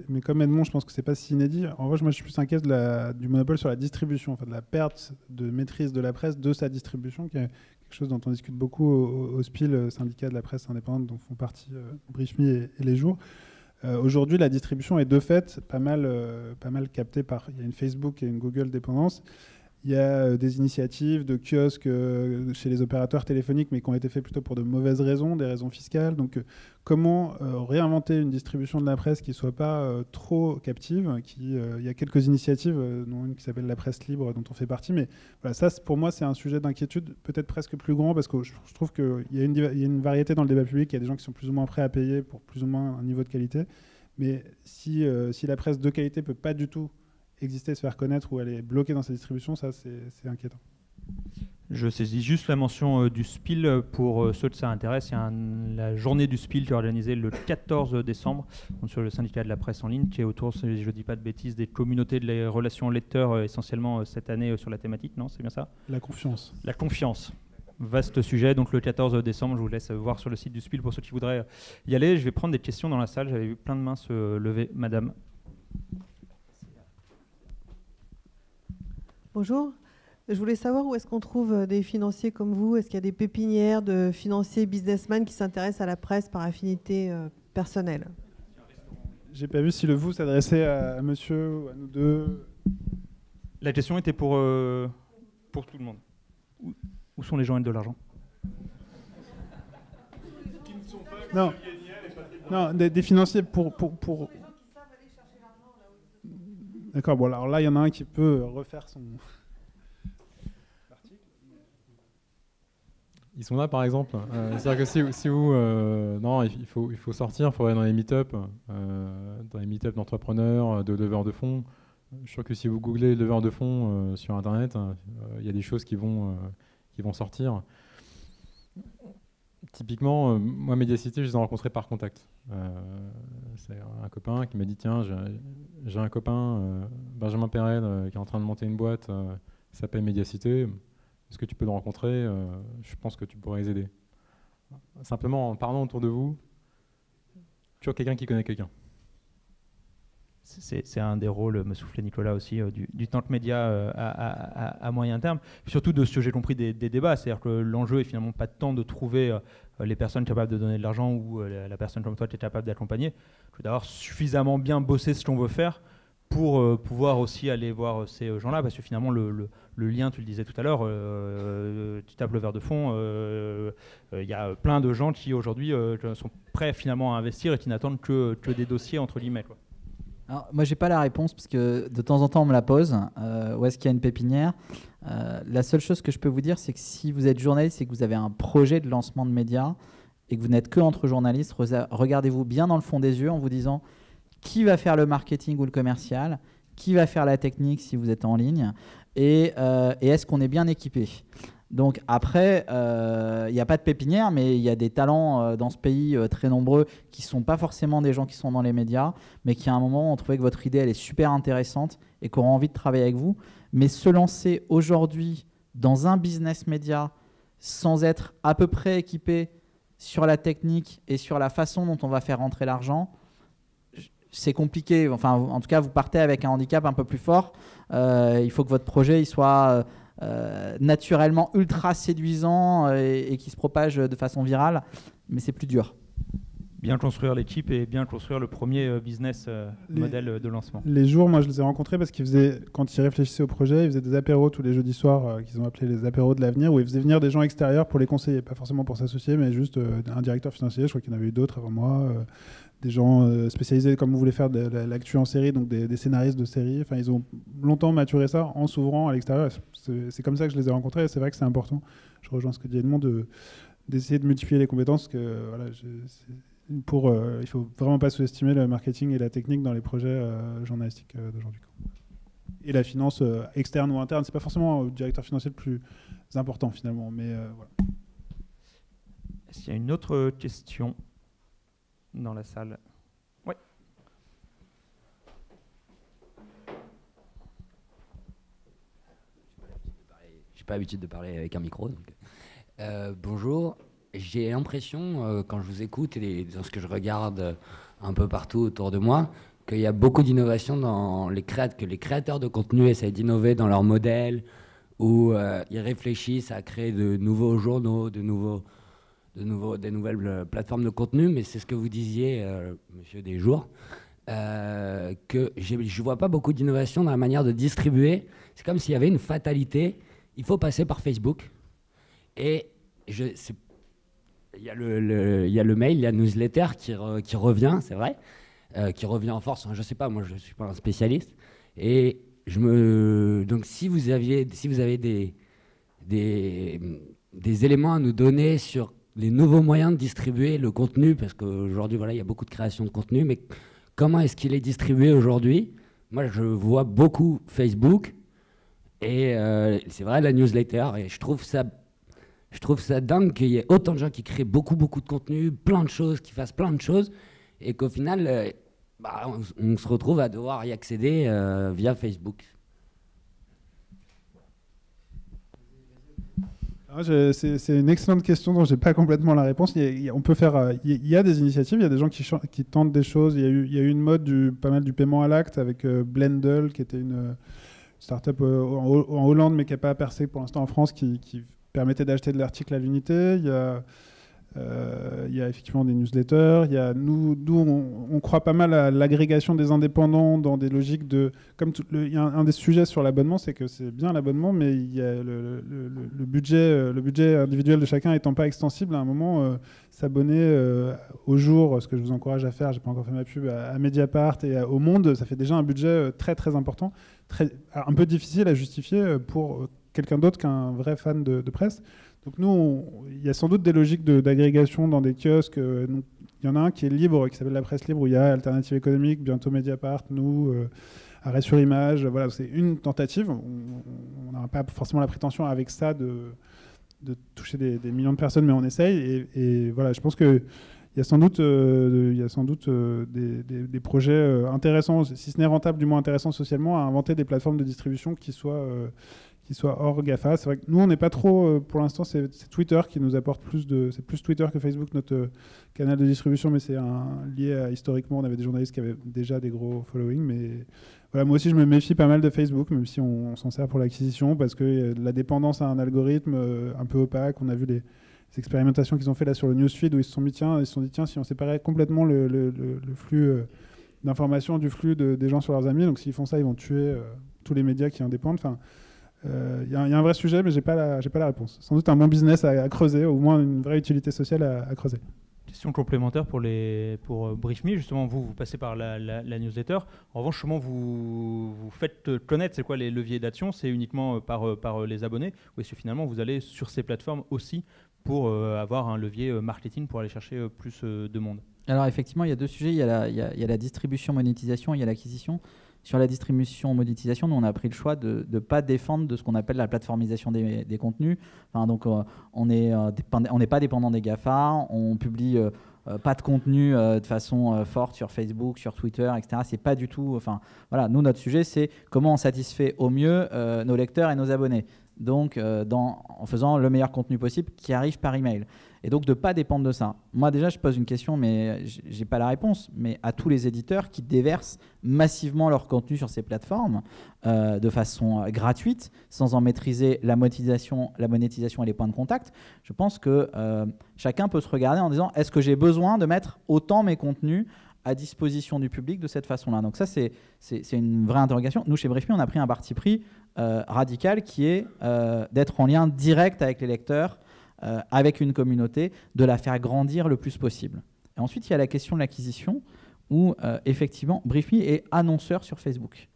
mais comme Edmond, je pense que c'est pas si inédit. En revanche, moi, je suis plus inquiet du monopole sur la distribution, de la perte de maîtrise de la presse, de sa distribution, qui est quelque chose dont on discute beaucoup au SPIL, syndicat de la presse indépendante, dont font partie Brief Me et Les Jours. Aujourd'hui, la distribution est de fait pas mal captée par... Il y a une Facebook et une Google dépendance. Il y a des initiatives de kiosques chez les opérateurs téléphoniques, mais qui ont été faits plutôt pour de mauvaises raisons, des raisons fiscales. Donc, comment réinventer une distribution de la presse qui ne soit pas trop captive? Il y a quelques initiatives, dont une qui s'appelle la presse libre, dont on fait partie. Mais voilà, ça, pour moi, c'est un sujet d'inquiétude peut-être presque plus grand, parce que je trouve qu'il y a une variété dans le débat public. Il y a des gens qui sont plus ou moins prêts à payer pour plus ou moins un niveau de qualité. Mais si la presse de qualité ne peut pas du tout exister, se faire connaître, ou elle est bloquée dans sa distribution, ça c'est inquiétant. Je saisis juste la mention du SPIL pour ceux que ça intéresse. Il y a la journée du SPIL qui est organisée le 14 décembre donc sur le syndicat de la presse en ligne, qui est autour, si je ne dis pas de bêtises, des communautés de les relations lecteurs, essentiellement cette année sur la thématique, non? C'est bien ça? La confiance. La confiance. Vaste sujet. Donc le 14 décembre, je vous laisse voir sur le site du SPIL pour ceux qui voudraient y aller. Je vais prendre des questions dans la salle. J'avais vu plein de mains se lever. Madame. Bonjour, je voulais savoir où est-ce qu'on trouve des financiers comme vous. Est-ce qu'il y a des pépinières de financiers businessmen qui s'intéressent à la presse par affinité personnelle? J'ai pas vu si le vous s'adressait à monsieur ou à nous deux. La question était pour tout le monde. Où sont les gens et de l'argent? Non, des financiers pour... D'accord, bon alors là il y en a un qui peut refaire son article. Ils sont là par exemple. C'est-à-dire que si vous... non, il faut sortir, il faut aller dans les meet-up d'entrepreneurs, de leveurs de fonds. Je suis sûr que si vous googlez leveurs de fonds sur Internet, il y a des choses qui vont sortir. Typiquement, moi, Mediacité, je les ai rencontrés par contact. C'est un copain qui m'a dit, tiens, j'ai un copain, Benjamin Perel, qui est en train de monter une boîte, qui s'appelle Mediacité. Est-ce que tu peux le rencontrer? Je pense que tu pourrais les aider. Simplement, en parlant autour de vous, toujours quelqu'un qui connaît quelqu'un. C'est un des rôles, me soufflait Nicolas aussi, du tank média à moyen terme. Surtout de ce que j'ai compris des débats, c'est-à-dire que l'enjeu est finalement pas tant de trouver les personnes capables de donner de l'argent ou la personne comme toi qui est capable d'accompagner, que d'avoir suffisamment bien bossé ce qu'on veut faire pour pouvoir aussi aller voir ces gens-là, parce que finalement le lien, tu le disais tout à l'heure, tu tapes le verre de fond, y a plein de gens qui aujourd'hui sont prêts finalement à investir et qui n'attendent que des dossiers entre guillemets, quoi. Alors, moi, j'ai pas la réponse parce que de temps en temps, on me la pose. Où est-ce qu'il y a une pépinière? La seule chose que je peux vous dire, c'est que si vous êtes journaliste et que vous avez un projet de lancement de médias et que vous n'êtes que entre journalistes, regardez-vous bien dans le fond des yeux en vous disant qui va faire le marketing ou le commercial, qui va faire la technique si vous êtes en ligne, et est-ce qu'on est bien équipé? Donc après, il n'y a pas de pépinière, mais il y a des talents dans ce pays très nombreux qui ne sont pas forcément des gens qui sont dans les médias, mais qui à un moment ont trouvé que votre idée elle est super intéressante et qui auront envie de travailler avec vous. Mais se lancer aujourd'hui dans un business média sans être à peu près équipé sur la technique et sur la façon dont on va faire rentrer l'argent, c'est compliqué. Enfin, en tout cas, vous partez avec un handicap un peu plus fort. Il faut que votre projet il soit... naturellement ultra séduisant et qui se propage de façon virale, mais c'est plus dur. Bien construire l'équipe et bien construire le premier business modèle de lancement. Les jours, moi je les ai rencontrés parce qu'ils faisaient, quand ils réfléchissaient au projet, ils faisaient des apéros tous les jeudis soirs qu'ils ont appelés les apéros de l'avenir, où ils faisaient venir des gens extérieurs pour les conseiller, pas forcément pour s'associer, mais juste un directeur financier, je crois qu'il y en avait eu d'autres avant moi, des gens spécialisés comme vous voulez faire de l'actu en série, donc des scénaristes de série. Enfin, ils ont longtemps maturé ça en s'ouvrant à l'extérieur. C'est comme ça que je les ai rencontrés et c'est vrai que c'est important. Je rejoins ce que dit Edmond d'essayer de multiplier les compétences. Que, voilà, il faut vraiment pas sous-estimer le marketing et la technique dans les projets journalistiques d'aujourd'hui. Et la finance externe ou interne, c'est pas forcément le directeur financier le plus important finalement. Mais voilà. Est-ce qu'il y a une autre question dans la salle? Oui. Je n'ai pas l'habitude de parler avec un micro. Donc. Bonjour. J'ai l'impression, quand je vous écoute et dans ce que je regarde un peu partout autour de moi, qu'il y a beaucoup d'innovation dans que les créateurs de contenu essaient d'innover dans leur modèle, où ils réfléchissent à créer de nouveaux journaux, des nouvelles plateformes de contenu. Mais c'est ce que vous disiez, monsieur Desjours, que je ne vois pas beaucoup d'innovation dans la manière de distribuer. C'est comme s'il y avait une fatalité. Il faut passer par Facebook. Et il y a le mail, il y a la newsletter qui revient, c'est vrai, qui revient en force. Je ne sais pas, moi je ne suis pas un spécialiste. Et donc si vous avez des éléments à nous donner sur les nouveaux moyens de distribuer le contenu, parce qu'aujourd'hui voilà, il y a beaucoup de création de contenu, mais comment est-ce qu'il est distribué aujourd'hui? Moi je vois beaucoup Facebook et c'est vrai la newsletter, et je trouve ça dingue qu'il y ait autant de gens qui créent beaucoup de contenu, plein de choses, qui fassent plein de choses, et qu'au final, on se retrouve à devoir y accéder via Facebook. C'est une excellente question dont je n'ai pas complètement la réponse. On peut faire, il y a des initiatives, il y a des gens qui tentent des choses. Il y a eu une mode pas mal du paiement à l'acte avec Blendle, qui était une start-up en Hollande, mais qui n'a pas percé pour l'instant en France, qui permettait d'acheter de l'article à l'unité. Il y a effectivement des newsletters. Nous, on croit pas mal à l'agrégation des indépendants dans des logiques de... Il y a un des sujets sur l'abonnement, c'est que c'est bien l'abonnement, mais il y a le budget individuel de chacun étant pas extensible. À un moment, s'abonner au jour, ce que je vous encourage à faire, j'ai pas encore fait ma pub, à Mediapart et au Monde, ça fait déjà un budget très très important, un peu difficile à justifier pour quelqu'un d'autre qu'un vrai fan de presse. Donc nous, il y a sans doute des logiques d'agrégation dans des kiosques. Il y en a un qui est libre, qui s'appelle La Presse Libre, où il y a Alternative Économique, bientôt Mediapart, nous, Arrêt sur Image. Voilà, c'est une tentative. On n'a pas forcément la prétention avec ça toucher des millions de personnes, mais on essaye. Et voilà, je pense qu'il y a sans doute, des projets intéressants, si ce n'est rentable, du moins intéressants socialement, à inventer des plateformes de distribution qui soient hors GAFA. C'est vrai que nous, on n'est pas trop, pour l'instant, c'est Twitter qui nous apporte c'est plus Twitter que Facebook, notre canal de distribution, mais c'est lié à, historiquement, on avait des journalistes qui avaient déjà des gros following, mais voilà, moi aussi, je me méfie pas mal de Facebook, même si on s'en sert pour l'acquisition, parce que la dépendance à un algorithme un peu opaque, on a vu les expérimentations qu'ils ont fait là sur le newsfeed, où ils se sont dit, tiens, si on séparait complètement le flux d'informations du flux des gens sur leurs amis, donc s'ils font ça, ils vont tuer tous les médias qui en dépendent. Enfin, il y a un vrai sujet, mais j'ai pas la réponse. Sans doute un bon business à creuser, au moins une vraie utilité sociale à creuser. Question complémentaire pour BriefMe, justement, vous passez par la newsletter. En revanche, comment vous faites connaître, c'est quoi les leviers d'action? C'est uniquement par les abonnés, ou est-ce que finalement vous allez sur ces plateformes aussi pour avoir un levier marketing pour aller chercher plus de monde? Alors effectivement, il y a deux sujets, il y a la distribution, monétisation, il y a l'acquisition. Sur la distribution, monétisation, nous on a pris le choix de ne pas défendre de ce qu'on appelle la plateformisation des contenus. Enfin, donc on n'est pas dépendant des GAFA, on publie pas de contenu de façon forte sur Facebook, sur Twitter, etc. C'est pas du tout. Enfin, voilà, nous notre sujet c'est comment on satisfait au mieux nos lecteurs et nos abonnés. Donc en faisant le meilleur contenu possible qui arrive par email. Et donc de ne pas dépendre de ça. Moi déjà je pose une question, mais je n'ai pas la réponse, mais à tous les éditeurs qui déversent massivement leur contenu sur ces plateformes de façon gratuite, sans en maîtriser la monétisation et les points de contact, je pense que chacun peut se regarder en disant est-ce que j'ai besoin de mettre autant mes contenus à disposition du public de cette façon-là. Donc ça c'est une vraie interrogation. Nous chez BriefMe on a pris un parti pris radical qui est d'être en lien direct avec les lecteurs, avec une communauté, de la faire grandir le plus possible. Et ensuite, il y a la question de l'acquisition, où effectivement, BriefMe est annonceur sur Facebook.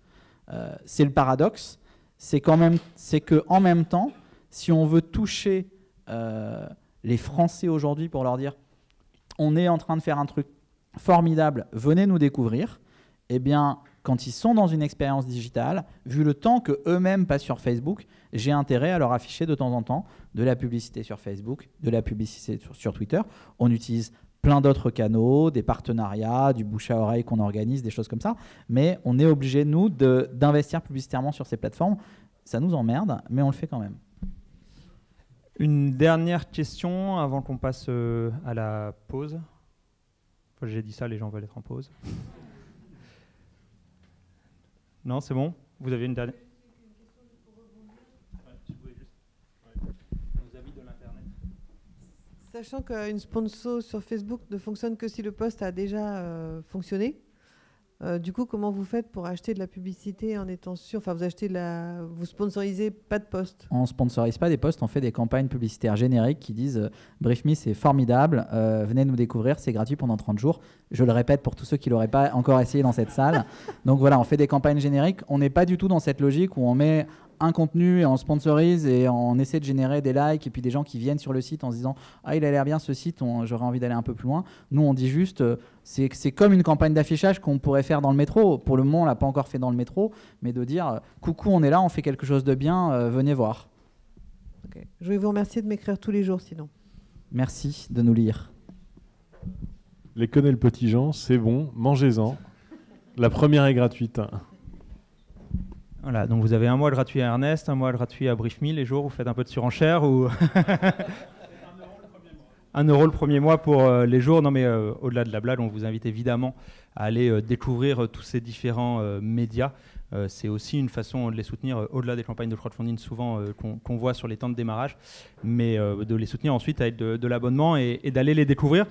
C'est le paradoxe, c'est qu'en même temps, si on veut toucher les Français aujourd'hui pour leur dire on est en train de faire un truc formidable, venez nous découvrir, eh bien, quand ils sont dans une expérience digitale, vu le temps qu'eux-mêmes passent sur Facebook, j'ai intérêt à leur afficher de temps en temps de la publicité sur Facebook, de la publicité sur Twitter. On utilise plein d'autres canaux, des partenariats, du bouche à oreille qu'on organise, des choses comme ça. Mais on est obligé, nous, d'investir publicitairement sur ces plateformes. Ça nous emmerde, mais on le fait quand même. Une dernière question avant qu'on passe à la pause. Enfin, j'ai dit ça, les gens veulent être en pause. Non, c'est bon? Vous avez une dernière? Sachant qu'une sponsor sur Facebook ne fonctionne que si le post a déjà fonctionné, du coup, comment vous faites pour acheter de la publicité en étant sûr? Enfin, vous sponsorisez pas de post? On ne sponsorise pas des posts, on fait des campagnes publicitaires génériques qui disent BriefMe, c'est formidable, venez nous découvrir, c'est gratuit pendant 30 jours. Je le répète pour tous ceux qui ne l'auraient pas encore essayé dans cette salle. Donc voilà, on fait des campagnes génériques. On n'est pas du tout dans cette logique où on met un contenu et on sponsorise et on essaie de générer des likes et puis des gens qui viennent sur le site en se disant ah il a l'air bien ce site, j'aurais envie d'aller un peu plus loin. Nous on dit juste c'est comme une campagne d'affichage qu'on pourrait faire dans le métro. Pour le moment on l'a pas encore fait dans le métro, mais de dire coucou on est là, on fait quelque chose de bien, venez voir. Okay. Je vais vous remercier de m'écrire tous les jours sinon. Merci de nous lire. Les connaît le petit Jean, c'est bon, mangez-en. La première est gratuite. Voilà, donc vous avez un mois gratuit à Ernest, un mois gratuit à BriefMe, les jours où vous faites un peu de surenchère ou 1 € le premier mois pour les jours. Non mais au-delà de la blague, on vous invite évidemment à aller découvrir tous ces différents médias. C'est aussi une façon de les soutenir au-delà des campagnes de crowdfunding souvent qu'on voit sur les temps de démarrage, mais de les soutenir ensuite avec de l'abonnement et d'aller les découvrir.